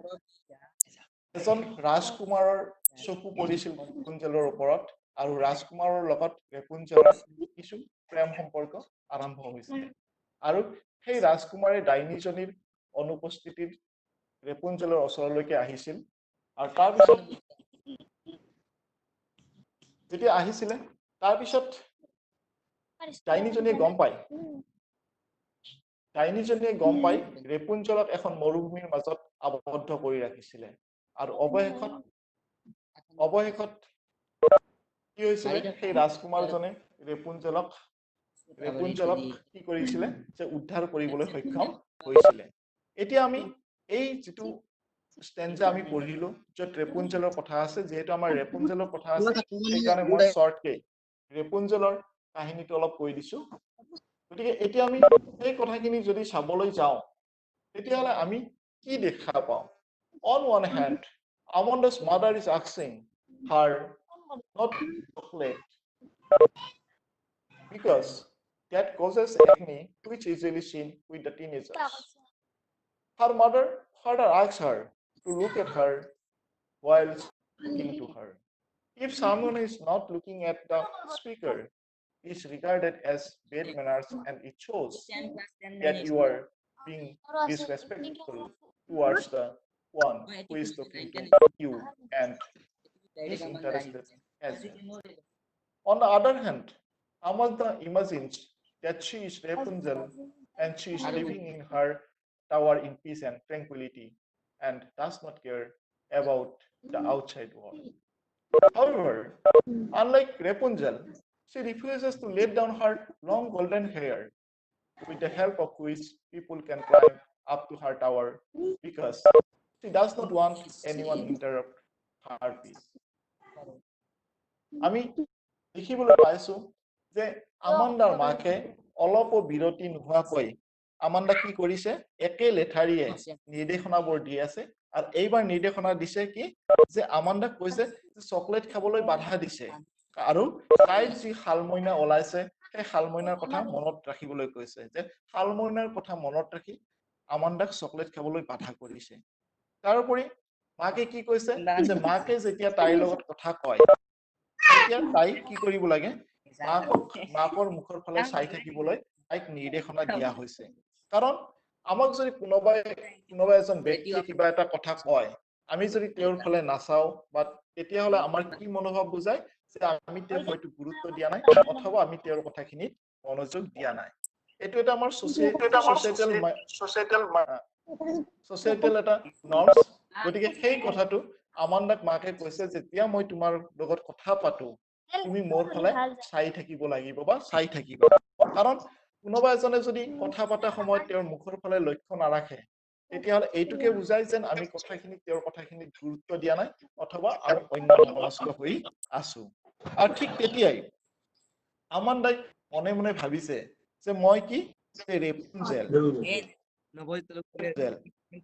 এজন ৰাজকুমাৰৰ চকু পৰিছিল ৰেপুঞ্জেলৰ ওপৰত আৰু ৰাজকুমাৰৰ লগত ৰেপুঞ্জেলৰ কিছু প্ৰেম সম্পৰ্ক আৰম্ভ হৈছিল আৰু সেই ৰাজকুমাৰে ডাইনীজনীৰ অনুপস্থিতিত ৰেপুঞ্জেলৰ ওচৰলৈকে আহিছিল আৰু তাৰপিছত যেতিয়া আহিছিলে তাৰপিছত ডাইনীজনীয়ে গম পাই ৰেপুঞ্জেলক এখন মৰুভূমিৰ মাজত আবদ্ধ কৰি ৰাখিছিলে আৰু অৱশেষত কি হৈছিলে সেই ৰাজকুমাৰজনে ৰেপুঞ্জেলক কি কৰিছিলে যে উদ্ধাৰ কৰিবলৈ সক্ষম হৈছিলে এতিয়া আমি এই যিটো ষ্টেঞ্জা আমি পঢ়িলো য'ত ৰেপুঞ্জেলৰ কথা আছে যিহেতু আমাৰ ৰেপুঞ্জেলৰ কথা আছে সেইকাৰণে মই শ্বৰ্টকে ৰেপুঞ্জেলৰ কাহিনীটো অলপ কৈ দিছো গতিকে এতিয়া আমি এই কথাখিনি যদি চাবলৈ যাওঁ তেতিয়াহ'লে আমি কি দেখা পাওঁ on one hand Amanda's mother is asking her not chocolate because that causes acne which is easily seen with the teenagers her mother further asks her to look at her while speaking to her if someone is not looking at the speaker is regarded as bad manners and it shows that you are being disrespectful towards the one who is talking to you and disinterested as well. On the other hand, Amanda imagines that she is Rapunzel and she is living in her tower in peace and tranquility and does not care about the outside world. However, unlike Rapunzel, she refuses to let down her long golden hair, with the help of which people can climb up to her tower, because she does not want anyone to interrupt her peace. আমি দেখিবলৈ পাইছো যে আমান্দাৰ মাকে অলপো বিৰতি নোহোৱাকৈ আমান্দাক কি কৰিছে একে লেঠাৰিয়ে নিৰ্দেশনাবোৰ দি আছে আৰু এইবাৰ নিৰ্দেশনা দিছে কি যে আমান্দাক কৈছে যে চকলেট খাবলৈ বাধা দিছে আৰু তাইৰ যি শালমইনা ওলাইছে সেই শালমইনাৰ কথা মনত ৰাখিবলৈ কৈছে যে শালমইনাৰ কথা মনত ৰাখি আমান্দাক চকলেট খাবলৈ বাধা কৰিছে তাৰোপৰি মাকে কি কৈছে যে মাকে যেতিয়া তাইৰ লগত কথা কয় তেতিয়া তাই কি কৰিব লাগে মাকৰ মুখৰ ফালে চাই থাকিবলৈ তাইক নিৰ্দেশনা দিয়া হৈছে কাৰণ আমাক যদি কোনোবা এজন ব্যক্তিয়ে কিবা এটা কথা কয় আমি যদি তেওঁৰ ফালে নাচাও বা তেতিয়াহ'লে আমাৰ কি মনোভাৱ বুজায় যে আমি তেওঁক হয়তো গুৰুত্ব দিয়া নাই অথবা আমি তেওঁৰ কথাখিনিত মনোযোগ দিয়া নাই এইটো এটা আমাৰ ছ'চিয়েটেল এটা নৰ্মছ গতিকে সেই কথাটো আমান্দাক মাকে কৈছে যেতিয়া মই তোমাৰ লগত কথা পাতো তুমি মোৰ ফালে চাই থাকিব লাগিব বা চাই থাকিবা কাৰণ কোনোবা এজনে যদি কথা পতা সময়ত তেওঁৰ মুখৰ ফালে লক্ষ্য নাৰাখে তেতিয়াহ'লে এইটোকে বুজায় যেন আমি কথাখিনি তেওঁৰ কথাখিনিত গুৰুত্ব দিয়া নাই অথবা আমি অন্যমনস্ক হৈ আছো আৰু ঠিক তেতিয়াই আমান্দাই মনে মনে ভাবিছে যে মই কি ৰেপুঞ্জেল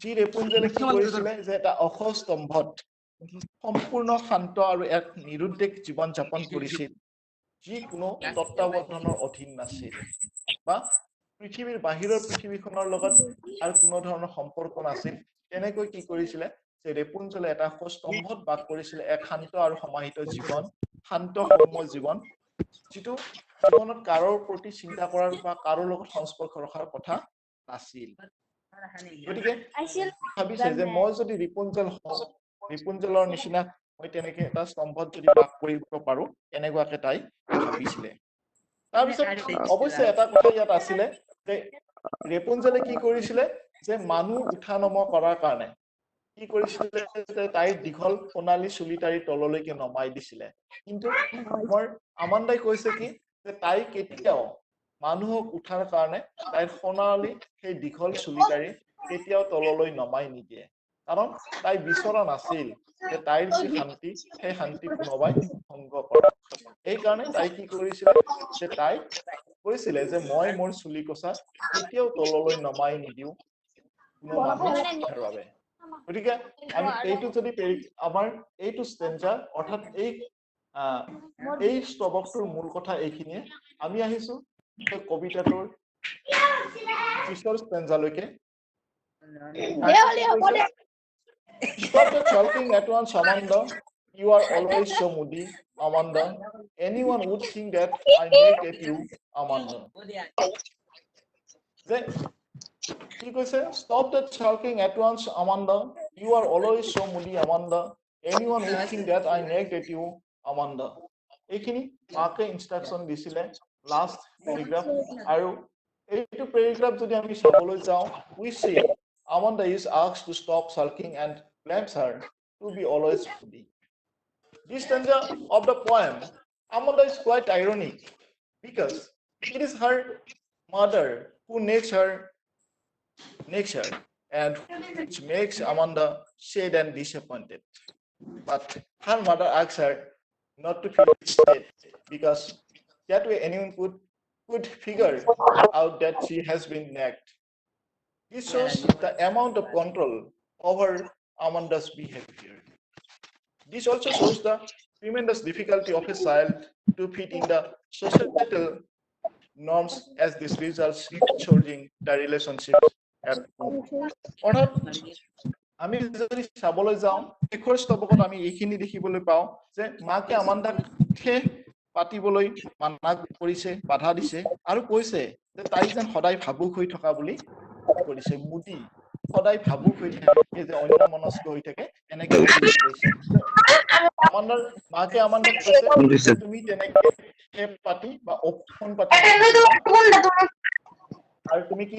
যি ৰেপুঞ্জেলে কি কৰিছিলে যে এটা অসস্তম্ভত সম্পূৰ্ণ শান্ত আৰু এক নিৰুদ্বেগ জীৱন যাপন কৰিছিল যি কোনো তত্ত্বাৱধানৰ অধীন নাছিল বা পৃথিৱীৰ বাহিৰৰ পৃথিৱীখনৰ লগত আৰু কোনো ধৰণৰ সম্পৰ্ক নাছিল তেনেকৈ কি কৰিছিলে যে ৰেপুঞ্জেলে এটা স্তম্ভত বাস কৰিছিলে এক শান্ত আৰু সমাহিত জীৱন শান্ত সৌম্য জীৱন যিটো জীৱনত কাৰোৰ প্ৰতি চিন্তা কৰাৰ বা কাৰোৰ লগত সংস্পৰ্শ ৰখাৰ কথা নাছিল গতিকে ভাবিছে যে মই যদি ৰিপুঞ্জেল হওঁ ৰিপুঞ্জেলৰ নিচিনা মই তেনেকে এটা স্তম্ভত যদি বাস কৰিব পাৰো এনেকুৱাকে তাই ভাবিছিলে তাৰপিছত অৱশ্যে এটা কথা ইয়াত আছিলে যে ৰেপুঞ্জেলে কি কৰিছিলে যে মানুহ উঠা নমা কৰাৰ কাৰণে কি কৰিছিলে যে তাইৰ দীঘল সোণালী চুলি তাইৰ তললৈকে নমাই দিছিলে কিন্তু আমাৰ আমান্দাই কৈছে কি যে তাই কেতিয়াও মানুহক উঠাৰ কাৰণে তাইৰ সোণালী সেই দীঘল চুলি তাইৰ কেতিয়াও তললৈ নমাই নিদিয়ে কাৰণ তাই বিচৰা নাছিল যে তাইৰ যি শান্তি সেই শান্তি কোনোবাই ভংগ কৰে এইকাৰণে তাই কি কৰিছিলে যে তাই কৈছিলে যে মই মোৰ চুলি কচা কেতিয়াও তললৈ নমাই নিদিওঁ কোনো মানুহৰ বাবে গতিকে আমি এইটো যদি আমাৰ এইটো ষ্টেঞ্জা অৰ্থাৎ এই স্তবকটোৰ মূল কথা এইখিনিয়ে আমি আহিছো কবিতাটোৰ পিছৰ ষ্টেঞ্জালৈকে Stop the sulking at once, Amanda. You are always so moody, Amanda. Anyone would think that I nagged at you, Amanda. He says, stop that sulking at once, Amanda. You are always so moody, Amanda. Anyone would think that I nagged at you, Amanda. এইখিনি মাকে instruction দিছিলে last paragraph আৰু এইটো paragraph যদি আমি চাবলৈ যাওঁ we see Amanda is asked to stop sulking and blames her to be always moody. This stanza of the poem, Amanda is quite ironic because it is her mother who nags her and which makes Amanda sad and disappointed. But her mother asks her not to feel sad because that way anyone could figure out that she has been nagged. This shows the amount of control over Amanda's behavior. This also shows the tremendous difficulty of a child to fit in the societal norms as this results in changing the relationships at home. অৰ্থাৎ আমি যদি চাবলৈ যাওঁ শেষৰ স্তবকত আমি এইখিনি দেখিবলৈ পাওঁ যে মাকে আমান্দাক পাতিবলৈ মানা কৰিছে বাধা দিছে আৰু কৈছে যে তাই যেন সদায় ভাবুক হৈ থকা বুলি কৰিছে মুদি সদায় ভাবুক হৈ থাকে যে অন্যমনস্ক হৈ থাকে এনেকে কৈছে আমান্দাৰ মাকে আমান্দাক কৈছে তুমি তেনেকে পাতি বা অপমান পাতি আৰু তুমি কি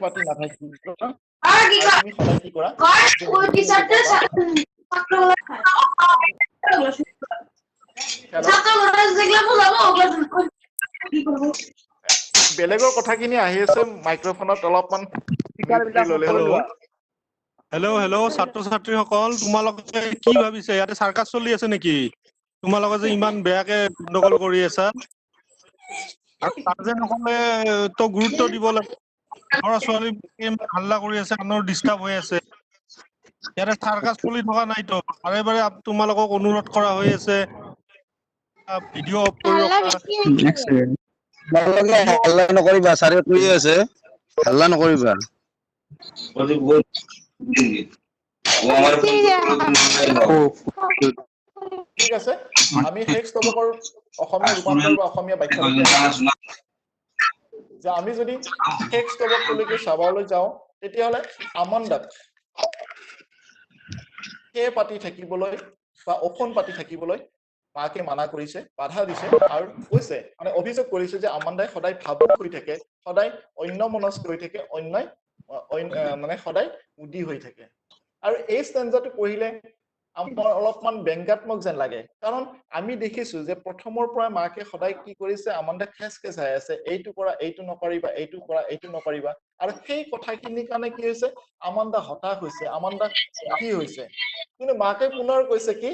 পাতি নাথাকিবা তুমি সদায় কি কৰা বেলেগৰ কথাখিনি আহি আছে মাইক্ৰফোনত অলপমান হেল্ল' ছাত্ৰ ছাত্ৰীসকল তোমালোকে কি ভাবিছে ইয়াতে চাৰ্কাছ চলি আছে নেকি তোমালোকে যে ইমান বেয়াকে গণ্ডগোল কৰি আছা আৰু গাৰ্জেনসকলে তো গুৰুত্ব দিব লাগে ল'ৰা ছোৱালী হাল্লা কৰি আছে আনৰ ডিষ্টাৰ্ব হৈ আছে ইয়াতে চাৰ্কাছ চলি থকা নাইতো বাৰে বাৰে তোমালোকক অনুৰোধ কৰা হৈ আছে ভিডিঅ' অফ কৰি হাল্লা নকৰিবা ছাৰে কৈ আছে হাল্লা নকৰিবা ঠিক আছে আমি শেষ স্তবকৰ অসমীয়া ৰূপান্তৰ বা অসমীয়া ব্যাখ্যা যে আমি যদি শেষ স্তবকলৈকে চাবলৈ যাওঁ তেতিয়াহ'লে আমান্দাক পাতি থাকিবলৈ বা অসন পাতি থাকিবলৈ মাকে মানা কৰিছে, বাধা দিছে আৰু কৈছে মানে অভিযোগ কৰিছে যে আমান্দাই সদায় ভাবুক হৈ থাকে, সদায় অন্যমনস্ক হৈ থাকে, মানে সদায় মুদি হৈ থাকে। আৰু এই ষ্টেঞ্জাটো পঢ়িলে আমাৰ অলপমান ব্যংগাত্মক যেন লাগে, কাৰণ আমি দেখিছো যে প্ৰথমৰ পৰা মাকে সদায় কি কৰিছে, আমান্দাক খেচখেচাই আছে, এইটো কৰা, এইটো নকৰিবা, এইটো কৰা, এইটো নকৰিবা। আৰু সেই কথাখিনিৰ কাৰণে কি হৈছে, আমান্দা হতাশ হৈছে, আমান্দা দুখী হৈছে। কিন্তু মাকে পুনৰ কৈছে কি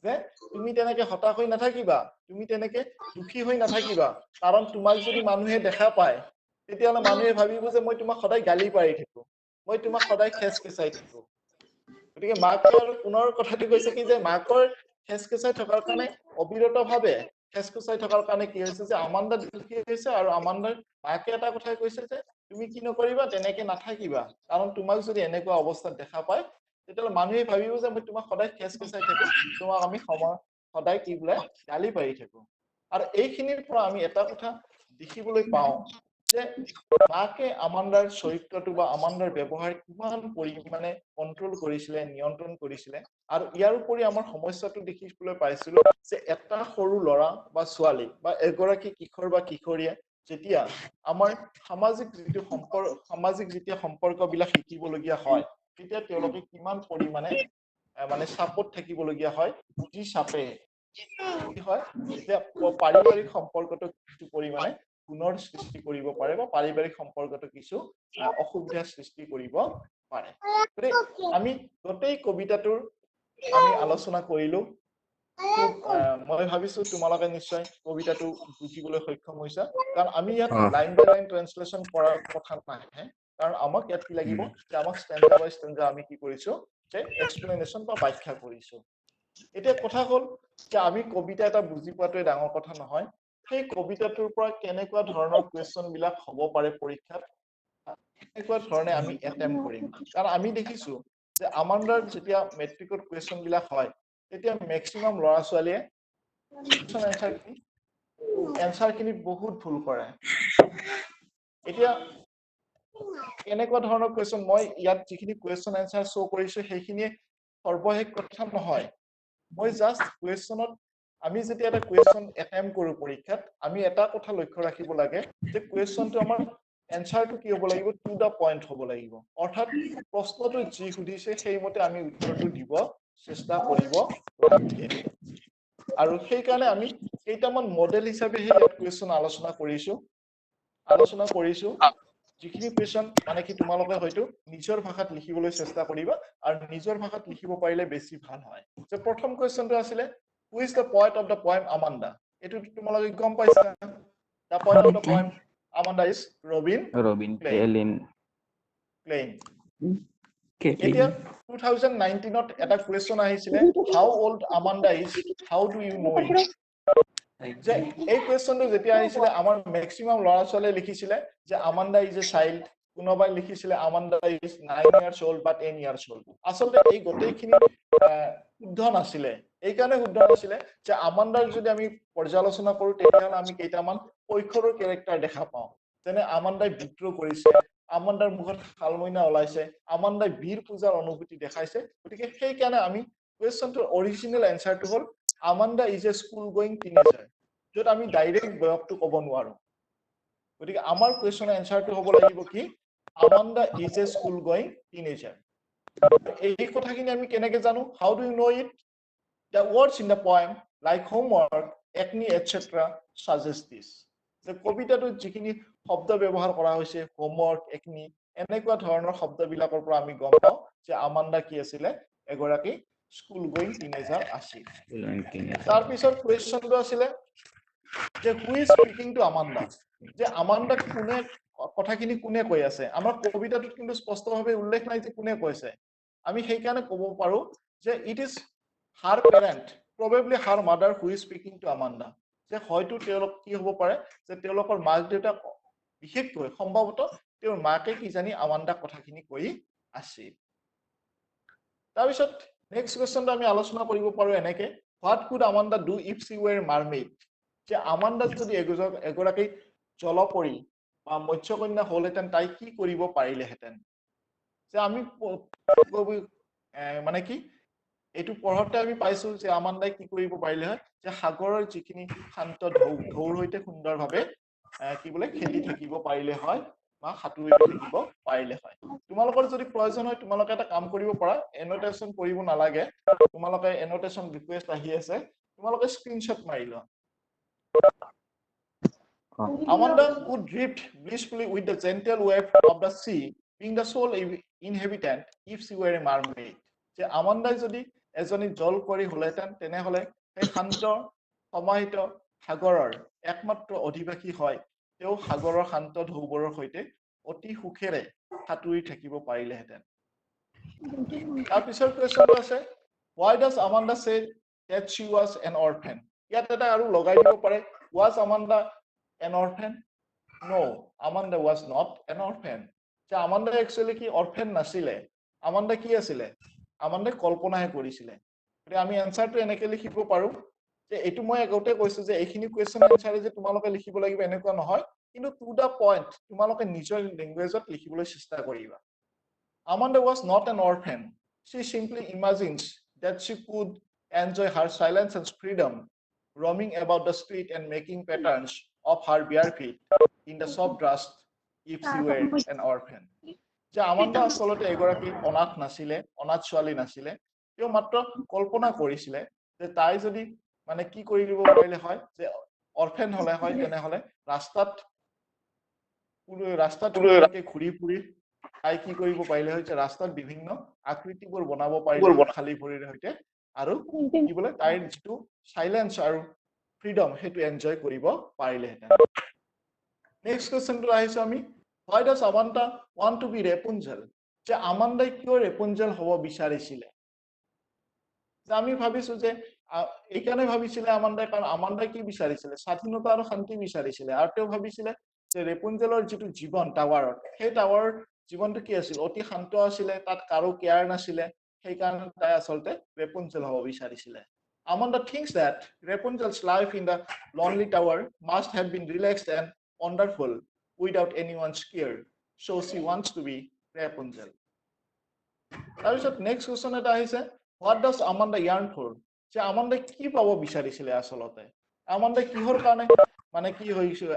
যে তুমি তেনেকে হতাশ হৈ নাথাকিবা, তুমি তেনেকে দুখী হৈ নাথাকিবা, কাৰণ তোমাক যদি মানুহে দেখা পায় তেতিয়াহ'লে মানুহে ভাবিব যে মই তোমাক সদায় গালি পাৰি থাকো, মই তোমাক সদায় খেচখেচাই থাকো। গতিকে মাকে আৰু পুনৰ কথাটো কৈছে কি যে মাকৰ খেচখেচাই থকাৰ কাৰণে অবিৰতভাৱে খেচখেচাই থকাৰ কাৰণে কি হৈছে যে আমান্দা দুখী হৈছে, আৰু আমান্দাৰ মাকে এটা কথাই কৈছে যে তুমি কি নকৰিবা, তেনেকে নাথাকিবা, কাৰণ তোমাক যদি এনেকুৱা অৱস্থাত দেখা পায় তেতিয়াহ'লে মানুহে ভাবিব যে মই তোমাক সদায় খেচখেচাই থাকো, তোমাক আমি সদায় কি বোলে গালি পাৰি থাকো। আৰু এইখিনিৰ পৰা আমি এটা কথা দেখিবলৈ পাওঁ যে মাকে আমান্দাৰ চৰিত্ৰটো বা আমান্দাৰ ব্যৱহাৰ কিমান পৰিমাণে কণ্ট্ৰল কৰিছিলে, নিয়ন্ত্ৰণ কৰিছিলে। আৰু ইয়াৰ উপৰি আমাৰ সমস্যাটো দেখিবলৈ পাইছিলো যে এটা সৰু ল'ৰা বা ছোৱালী বা এগৰাকী কিশোৰ বা কিশোৰীয়ে যেতিয়া আমাৰ সামাজিক যেতিয়া সম্পৰ্কবিলাক শিকিবলগীয়া হয়, তেতিয়া তেওঁলোকে কিমান পৰিমাণে মানে চাপত থাকিবলগীয়া হয়, যি চাপে কি হয় তেতিয়া পাৰিবাৰিক সম্পৰ্কটো কিছু পৰিমাণে পুনৰ সৃষ্টি কৰিব পাৰে বা পাৰিবাৰিক সম্পৰ্কটো কিছু অসুবিধাৰ সৃষ্টি কৰিব পাৰে। গতিকে আমি গোটেই কবিতাটোৰ আমি আলোচনা কৰিলো। খুব মই ভাবিছো তোমালোকে নিশ্চয় কবিতাটো বুজিবলৈ সক্ষম হৈছা, কাৰণ আমি ইয়াত লাইন বাই লাইন ট্ৰেন্সলেশ্যন কৰাৰ কথা নাহে, কাৰণ আমাক ইয়াত কি লাগিব যে আমাক ষ্টেঞ্জা বাই ষ্টেঞ্জা আমি কি কৰিছো যে এক্সপ্লেনেশ্যন বা ব্যাখ্যা কৰিছো। এতিয়া কথা হ'ল যে আমি কবিতা এটা বুজি পোৱাটোৱে ডাঙৰ কথা নহয়, সেই কবিতাটোৰ পৰা কেনেকুৱা ধৰণৰ কুৱেশ্যন বিলাক হ'ব পাৰে পৰীক্ষাত, এনেকুৱা ধৰণে আমি এটেম্প কৰিম। কাৰণ আমি দেখিছো যে আমান্দাৰ যেতিয়া মেট্ৰিকত কুৱেশ্যন বিলাক হয় তেতিয়া মেক্সিমাম ল'ৰা ছোৱালীয়ে এনচাৰ খিনি বহুত ভুল কৰে। এতিয়া এনেকুৱা ধৰণৰ কুৱেশ্যন, মই ইয়াত যিখিনি কুৱেশ্যন এনচাৰ শ্ব' কৰিছো সেইখিনিয়ে সৰ্বশেষ কথা নহয়, মই জাষ্ট কুৱেশ্যনত আমি যেতিয়া এটা কুৱেশ্যন এটেম্প কৰো পৰীক্ষাত, আমি এটা কথা লক্ষ্য ৰাখিব লাগে যে কুৱেশ্যনটো আমাৰ এনচাৰটো কি হ'ব লাগিব, টু দা পইণ্ট হ'ব লাগিব। অৰ্থাৎ প্ৰশ্নটো যি সুধিছে সেইমতে আমি উত্তৰটো দিব চেষ্টা কৰিব লাগে। আৰু সেইকাৰণে আমি কেইটামান মডেল হিচাপে সেই ইয়াত কুৱেশ্যন আলোচনা কৰিছো। যিখিনি কুৱেশ্যন মানে কি তোমালোকে হয়তো নিজৰ ভাষাত লিখিবলৈ চেষ্টা কৰিবা, আৰু নিজৰ ভাষাত লিখিব পাৰিলে বেছি ভাল হয়। যে প্ৰথম কুৱেশ্যনটো আছিলে who is the poet of the poem Amanda. এইটো তোমালোকে গম পাইছা, the poet of the poem Amanda is Robin Klein. এতিয়া 2019ত এটা কুৱেশ্যন আহিছিলে, how old Amanda is, how do you know it. যে এই কুৱেশ্যনটো যেতিয়া আহিছিলে আমাৰ মেক্সিমাম ল'ৰা ছোৱালীয়ে লিখিছিলে যে আমান্ডা ইজ এ চাইল্ড, কোনোবাই লিখিছিলে আমান্ডা ইজ 9 years old বা 10 years old। আচলতে এই গোটেইখিনি শুদ্ধ নাছিলে। এইকাৰণে শুদ্ধ নাছিলে যে আমান্দাৰ যদি আমি পৰ্যালোচনা কৰো তেতিয়াহ'লে আমি কেইটামান কৈশোৰৰ কেৰেক্টাৰ দেখা পাওঁ, যেনে আমান্দাই বিদ্ৰোহ কৰিছে, আমান্দাৰ মুখত শালমইনা ওলাইছে, আমান্দাই বীৰ পূজাৰ অনুভূতি দেখাইছে। গতিকে সেইকাৰণে আমি কুৱেশ্যনটোৰ অৰিজিনেল এনচাৰটো হ'ল Amanda is a school going teenager, য'ত আমি ডাইৰেক্ট বয়সটো ক'ব নোৱাৰো। গতিকে আমাৰ কুৱেশ্যনৰ এনচাৰটো হ'ব লাগিব কি, Amanda is a school going teenager. এই কথাখিনি আমি কেনেকে জানো, how do you know it? The words in the poem like homework, acne, etc. suggest this. যে কবিতাটোত যিখিনি শব্দ ব্যৱহাৰ কৰা হৈছে, হোমৱৰ্ক, একনি, এনেকুৱা ধৰণৰ শব্দবিলাকৰ পৰা আমি গম পাওঁ যে আমান্ডা কি আছিলে, এগৰাকী স্কুল গোয়িং টিনেজাৰ আছিল। তাৰপিছত কুৱেশ্যনটো আছিলে যে who is speaking two Amanda, যে আমান্ডাক কোনে কথাখিনি কোনে কৈ আছে। আমাৰ কবিতাটোত কিন্তু স্পষ্টভাৱে উল্লেখ নাই যে কোনে কৈছে। আমি সেইকাৰণে ক'ব পাৰো যে it is her parent, probably her mother who is speaking two Amanda. যে হয়তো তেওঁলোক কি হ'ব পাৰে যে তেওঁলোকৰ মাক দেউতাক, বিশেষকৈ সম্ভৱতঃ তেওঁৰ মাকে কিজানি আমান্ডাক কথাখিনি কৈ আছিল। তাৰপিছত নেক্সট কুৱেশ্যনটো আমি আলোচনা কৰিব পাৰো এনেকে, what could Amanda do if she were mermaid. যে আমান্ডা যদি এগৰাকী জলপৰী বা মৎস্যকন্যা হ'লহেঁতেন তাই কি কৰিব পাৰিলেহেঁতেন। যে আমি মানে কি এইটো পঢ়োতে আমি পাইছো যে আমান্দাই কি কৰিব পাৰিলে হয় যে সাগৰৰ যিখিনি শান্ত ঢৌৰ সৈতে সুন্দৰভাৱে কি বোলে খেলি থাকিব পাৰিলে হয় বা সাঁতুৰি থাকিব পাৰিলে হয় তোমালোকৰ যদি প্ৰয়োজন হয় তোমালোকে এটা কাম কৰিব পাৰা এনোটেশন কৰিব নালাগে তোমালোকে এনোটেশন ৰিকুৱেষ্ট আহি আছে তোমালোকে স্ক্ৰীনশ্বট মাৰি লোৱা Amanda could drift blissfully with the gentle wave of the sea, being the sole inhabitant if she were a mermaid. যে আমান্দাই যদি এজনী জল কৰি হলেহেঁতেন তেনেহলে সেই শান্ত সমাহিত সাগৰৰ একমাত্ৰ অধিবাসী হয় তেওঁ সাগৰৰ শান্ত ঢৌবোৰৰ সৈতে অতি সুখেৰে সাঁতুৰি থাকিব পাৰিলেহেঁতেন তাৰপিছৰ কুৱেশ্যনটো আছে why does Amanda say that she was an orphan ইয়াত এটা আৰু লগাই দিব পাৰে was Amanda an orphan no Amanda was not an orphan যে Amanda actually কি orphan নাছিলে Amanda কি আছিলে Amanda কল্পনাহে কৰিছিলে গতিকে আমি এনসাৰটো এনেকৈ লিখিব পাৰো যে এইটো মই আগতে কৈছো যে এইখিনি কুৱেশ্যন এনসাৰ যে তোমালোকে লিখিব লাগিব এনেকুৱা নহয় কিন্তু টু দা পইণ্ট তোমালোকে নিজৰ লেংগুৱেজত লিখিবলৈ চেষ্টা কৰিবা Amanda was not an orphan. She simply imagines that she could enjoy her silence and freedom, roaming about the street and making patterns of her bare feet in the soft dust if she were an orphan. যে Amanda আসলতে এগৰাকী অনাথ নাছিলে অনাথ ছোৱালী নাছিলে তেওঁ মাত্ৰ কল্পনা কৰিছিলে যে তাই যদি মানে কি কৰি দিব পাৰিলে হয় যে অৰফেন হলে হয় তেনেহলে ৰাস্তাত ঘূৰি ফুৰি তাই কি কৰিব পাৰিলে হয় যে ৰাস্তাত বিভিন্ন আকৃতিবোৰ বনাব পাৰিলে খালী ভৰিৰ সৈতে আৰু কি বোলে তাইৰ যিটো সাইলেন্স আৰু ফ্ৰীডম সেইটো এনজয় কৰিব পাৰিলেহেঁতেন নেক্সট কুৱেশ্যনটো আহিছো আমি why does Amanda want to be Rapunzel যে আমান্দাই কিয় ৰেপুঞ্জেল হ'ব বিচাৰিছিলে যে আমি ভাবিছো যে এইকাৰণে ভাবিছিলে আমান্দাই কাৰণ আমান্দাই কি বিচাৰিছিলে স্বাধীনতা আৰু শান্তি বিচাৰিছিলে আৰু তেওঁ ভাবিছিলে যে ৰেপুঞ্জেলৰ যিটো জীৱন টাৱাৰত সেই টাৱাৰ জীৱনটো কি আছিল অতি শান্ত আছিলে তাত কাৰো কেয়াৰ নাছিলে সেইকাৰণে তাই আচলতে ৰেপুঞ্জেল হ'ব বিচাৰিছিলে Amanda thinks that Rapunzel's life in the lonely tower must have been relaxed and wonderful without anyone's care. So she wants to be Rapunzel. তাৰপিছত নেক্সট কুৱেশ্যন এটা আহিছে what does Amanda yearn for যে Amanda কি পাব বিচাৰিছিলে আচলতে Amanda কিহৰ কাৰণে মানে কি হৈছিল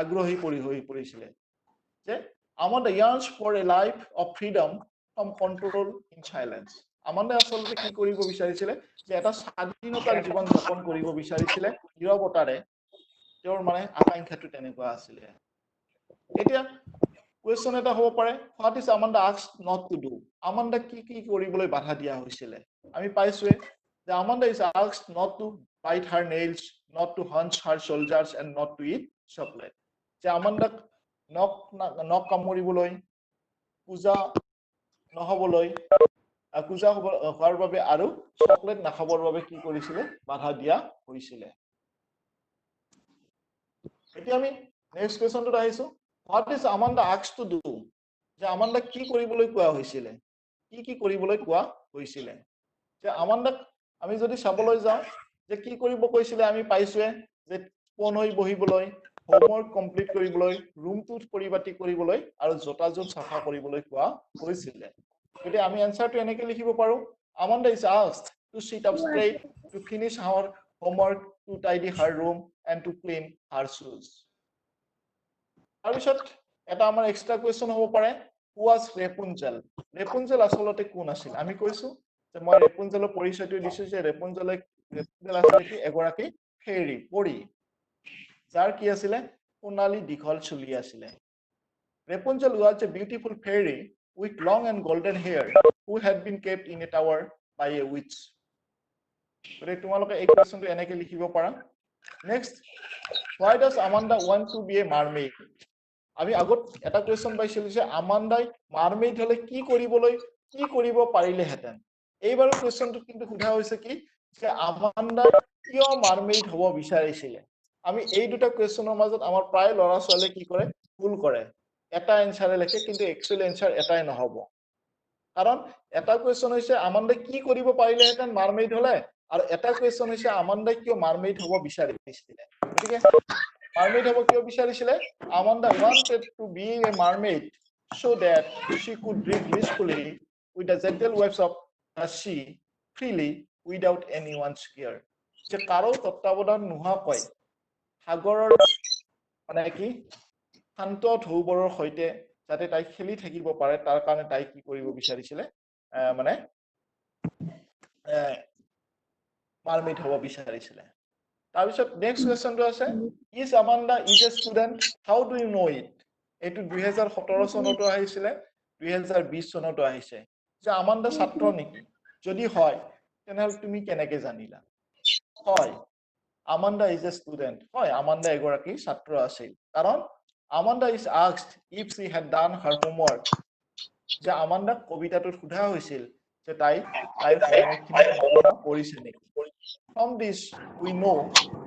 আগ্ৰহী হৈ পৰিছিলে যে Amanda yearns for a life of freedom from control in silence Amanda আচলতে কি কৰিব বিচাৰিছিলে যে এটা স্বাধীনতাৰ জীৱন যাপন কৰিব বিচাৰিছিলে নীৰৱতাৰে তেওঁৰ মানে আকাংক্ষাটো তেনেকুৱা আছিলে এতিয়া কুৱেশ্যন এটা হ'ব পাৰে what is Amanda asked not to do Amanda কি কৰিবলৈ বাধা দিয়া হৈছিলে আমি পাইছোৱে যে Amanda is asked not to bite her nails not to hunch her soldiers and not to eat chocolate যে Amanda নখ কামুৰিবলৈ পূজা নহবলৈ পূজা হোৱাৰ বাবে আৰু চকলেট নাখাবৰ বাবে কি কৰিছিলে বাধা দিয়া হৈছিলে এতিয়া আমি নেক্সট কুৱেশ্যনটোত আহিছো what is Amanda asked to do যে Amanda কি কৰিবলৈ কোৱা হৈছিলে কি কৰিবলৈ কোৱা হৈছিলে যে Amanda আমি যদি চাবলৈ যাওঁ যে কি কৰিব কৈছিলে আমি পাইছোৱে যে কোন হৈ বহিবলৈ হোমৱৰ্ক কমপ্লিট কৰিবলৈ ৰুমটো পৰিপাটি কৰিবলৈ আৰু জোতাজোৰ চাফা কৰিবলৈ কোৱা হৈছিলে গতিকে আমি এনসাৰটো এনেকৈ লিখিব পাৰো Amanda is asked to sit up straight to finish her homework to tidy her room and to clean her shoes তাৰপিছত এটা আমাৰ এক্সট্ৰা কুৱেশ্যন হ'ব পাৰে who was Rapunzel ৰেপুঞ্জেল আচলতে কোন আছিল আমি কৈছো যে মই ৰেপুঞ্জেলৰ পৰিচয়টো দিছো যে ৰেপুঞ্জেল আচলতে কি এগৰাকী ফেৰী পৰী যাৰ কি আছিলে সোণালী দীঘল চুলি আছিলে Rapunzel was a beautiful fairy with long and golden hair who had been kept in a tower by a witch গতিকে তোমালোকে এই কুৱেশ্যনটো এনেকৈ লিখিব পাৰা next why does Amanda want to be a mermaid আমি আগত এটা কুৱেশ্যন পাইছিলো যে আমান্দাই মাৰমেইড হলে কি কৰিব পাৰিলেহেঁতেন এইবাৰ কুৱেশ্যনটো কিন্তু সোধা হৈছে কি যে আমান্দাই কিয় মাৰমেইড হ'ব বিচাৰিছিলে আমি এই দুটা কুৱেশ্যনৰ মাজত আমাৰ প্ৰায় ল'ৰা ছোৱালীয়ে কি কৰে ভুল কৰে এটা এনসাৰে লিখে কিন্তু একচুৱেলি এনসাৰ এটাই নহব কাৰণ এটা কুৱেশ্যন হৈছে আমান্দাই কি কৰিব পাৰিলেহেঁতেন মাৰমেইড হলে আৰু এটা কুৱেশ্যন হৈছে আমান্দাই কিয় মাৰমেইড হ'ব বিচাৰিছিলে গতিকে mermaid হব কিয় বিচাৰিছিলে Amanda wanted to be a mermaid so that she could drift blissfully with the gentle waves of the sea freely without anyone's care. যে কাৰো তত্ত্বাৱধান নোহোৱাকৈ সাগৰৰ মানে কি শান্ত ঢৌবোৰৰ সৈতে যাতে তাই খেলি থাকিব পাৰে তাৰ কাৰণে তাই কি কৰিব বিচাৰিছিলে মানে মাৰমেইড হ'ব বিচাৰিছিলে তাৰপিছত নেক্সট কোৱেশ্চনটো আছে is Amanda is a student how do you know it এইটো 2017 চনতো আহিছিলে 2020 চনতো আহিছে যে আমাণ্ডা ছাত্ৰ নেকি যদি হয় তেনেহ'লে তুমি কেনেকৈ জানিলা হয় Amanda is a student. হয় Amanda এগৰাকী ছাত্ৰ আছিল কাৰণ Amanda is asked if she had done her homework. যে Amanda কবিতাটোত সোধা হৈছিল যে তাইৰ homeworkখিনি সম্পূৰ্ণ কৰিছে নেকি From this we know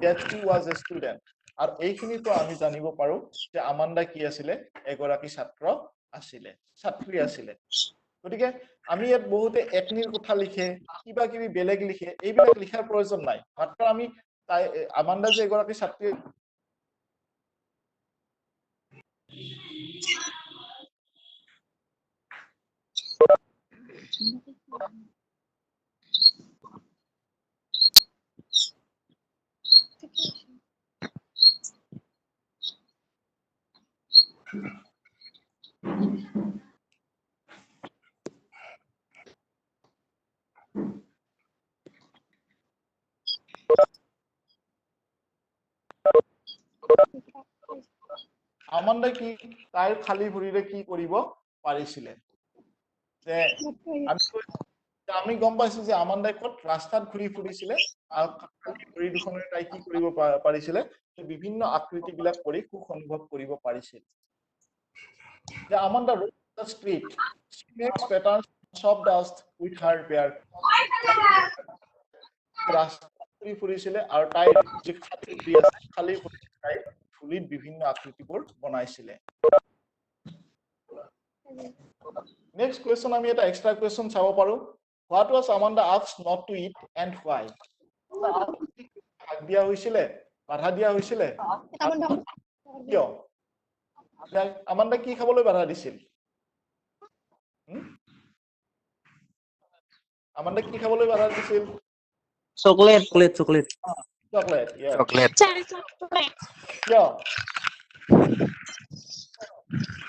that she was a student. আৰু এইখিনিৰ পৰা আমি জানিব পাৰো যে Amanda কি আছিলে এগৰাকী ছাত্ৰ আছিলে ছাত্ৰী আছিলে গতিকে আমি ইয়াত বহুতে একনিৰ কথা লিখে কিবা কিবি বেলেগ লিখে এইবিলাক লিখাৰ প্ৰয়োজন নাই মাত্ৰ আমি তাই আমাণ্ডা যে এগৰাকী ছাত্ৰী আমাণ্ডা কি তাইৰ খালী ভৰিৰে কি কৰিব পাৰিছিলে যে আমি গম পাইছো যে আমাণ্ডাই ক'ত ৰাস্তাত ঘূৰি ফুৰিছিলে আৰু খালী ভৰি দুখনেৰে তাই কি কৰিব পাৰিছিলে বিভিন্ন আকৃতিবিলাক কৰি সুখ অনুভৱ কৰিব পাৰিছিল যে Amanda roamed the street she makes patterns of dust with her bare ৰাস্তাত ঘূৰি ফুৰিছিলে আৰু তাইৰ যি খালী ভৰি আছে খালী ভৰি তাই ধূলিত বিভিন্ন আকৃতিবোৰ বনাইছিলে নেক্সট কোৱেশ্চন আমি এটা এক্সট্ৰা কোৱেশ্চন চাব পাৰো what was Amanda asked not to eat and why ভাগ দিয়া হৈছিলে বাধা দিয়া হৈছিলে কিয় আমাণ্ডা কি খাবলৈ বাধা দিছিল আমাণ্ডা কি খাবলৈ বাধা দিছিল চকলেট চকলেট চকলেট চকলেট কিয়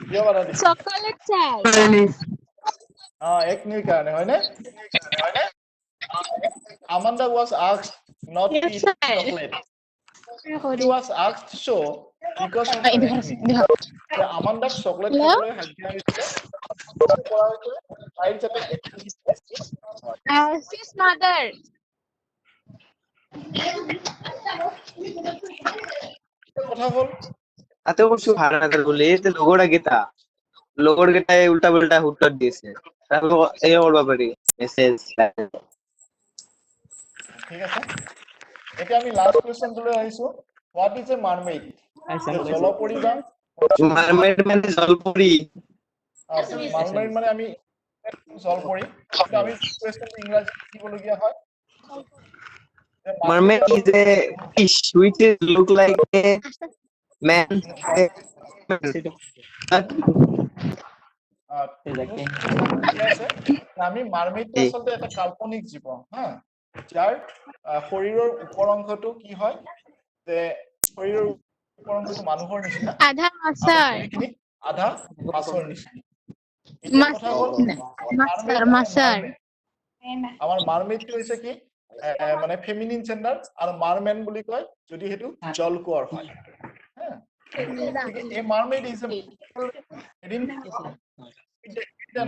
কিয় বাধা দিছিল চকলেট চাই একনিৰ কাৰণে হয়নে Amanda was asked not to eat chocolate. She was asked so because of her acne. Amanda chocolate খাবলৈ হাক দিয়া হৈছিলে তাইৰ যাতে his mother কথা হ'ল তাতে কিছু ভালো না বলে এই যে লগৰ কেইটাই উল্টা পাল্টা উত্তৰ দিছে তাৰপৰ এই কৰবা পাৰি মেসেজ ঠিক আছে এতিয়া আমি লাস্ট কোৱেশ্চনটোলৈ আহিছো হোৱাট ইজ এ মাৰমেইড জলপৰী বা মাৰমেড মানে জলপৰি মাৰমেইড মানে আমি জলপৰী কিন্তু আমি কোৱেশ্চনটো ইংৰাজীত লিখিবলগীয়া হয় mermaid is a fish which is look like a man আমি মাৰমেইডটো আচলতে এটা কাল্পনিক জীৱ হা যাৰ শৰীৰৰ ওপৰ অংশটো কি হয় যে শৰীৰৰ ওপৰ অংশটো মানুহৰ নিচিনা আধা মাছাৰ আধা মাছৰ নিচিনা মাছাৰ আমাৰ মাৰমেইডটো হৈছে কি মানে ফেমিনিন জেন্ডাৰ আৰু মাৰমেন বুলি কয় যদি হেতু জলকুঁৱৰ হয় a mermaid is an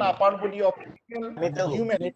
upper body of human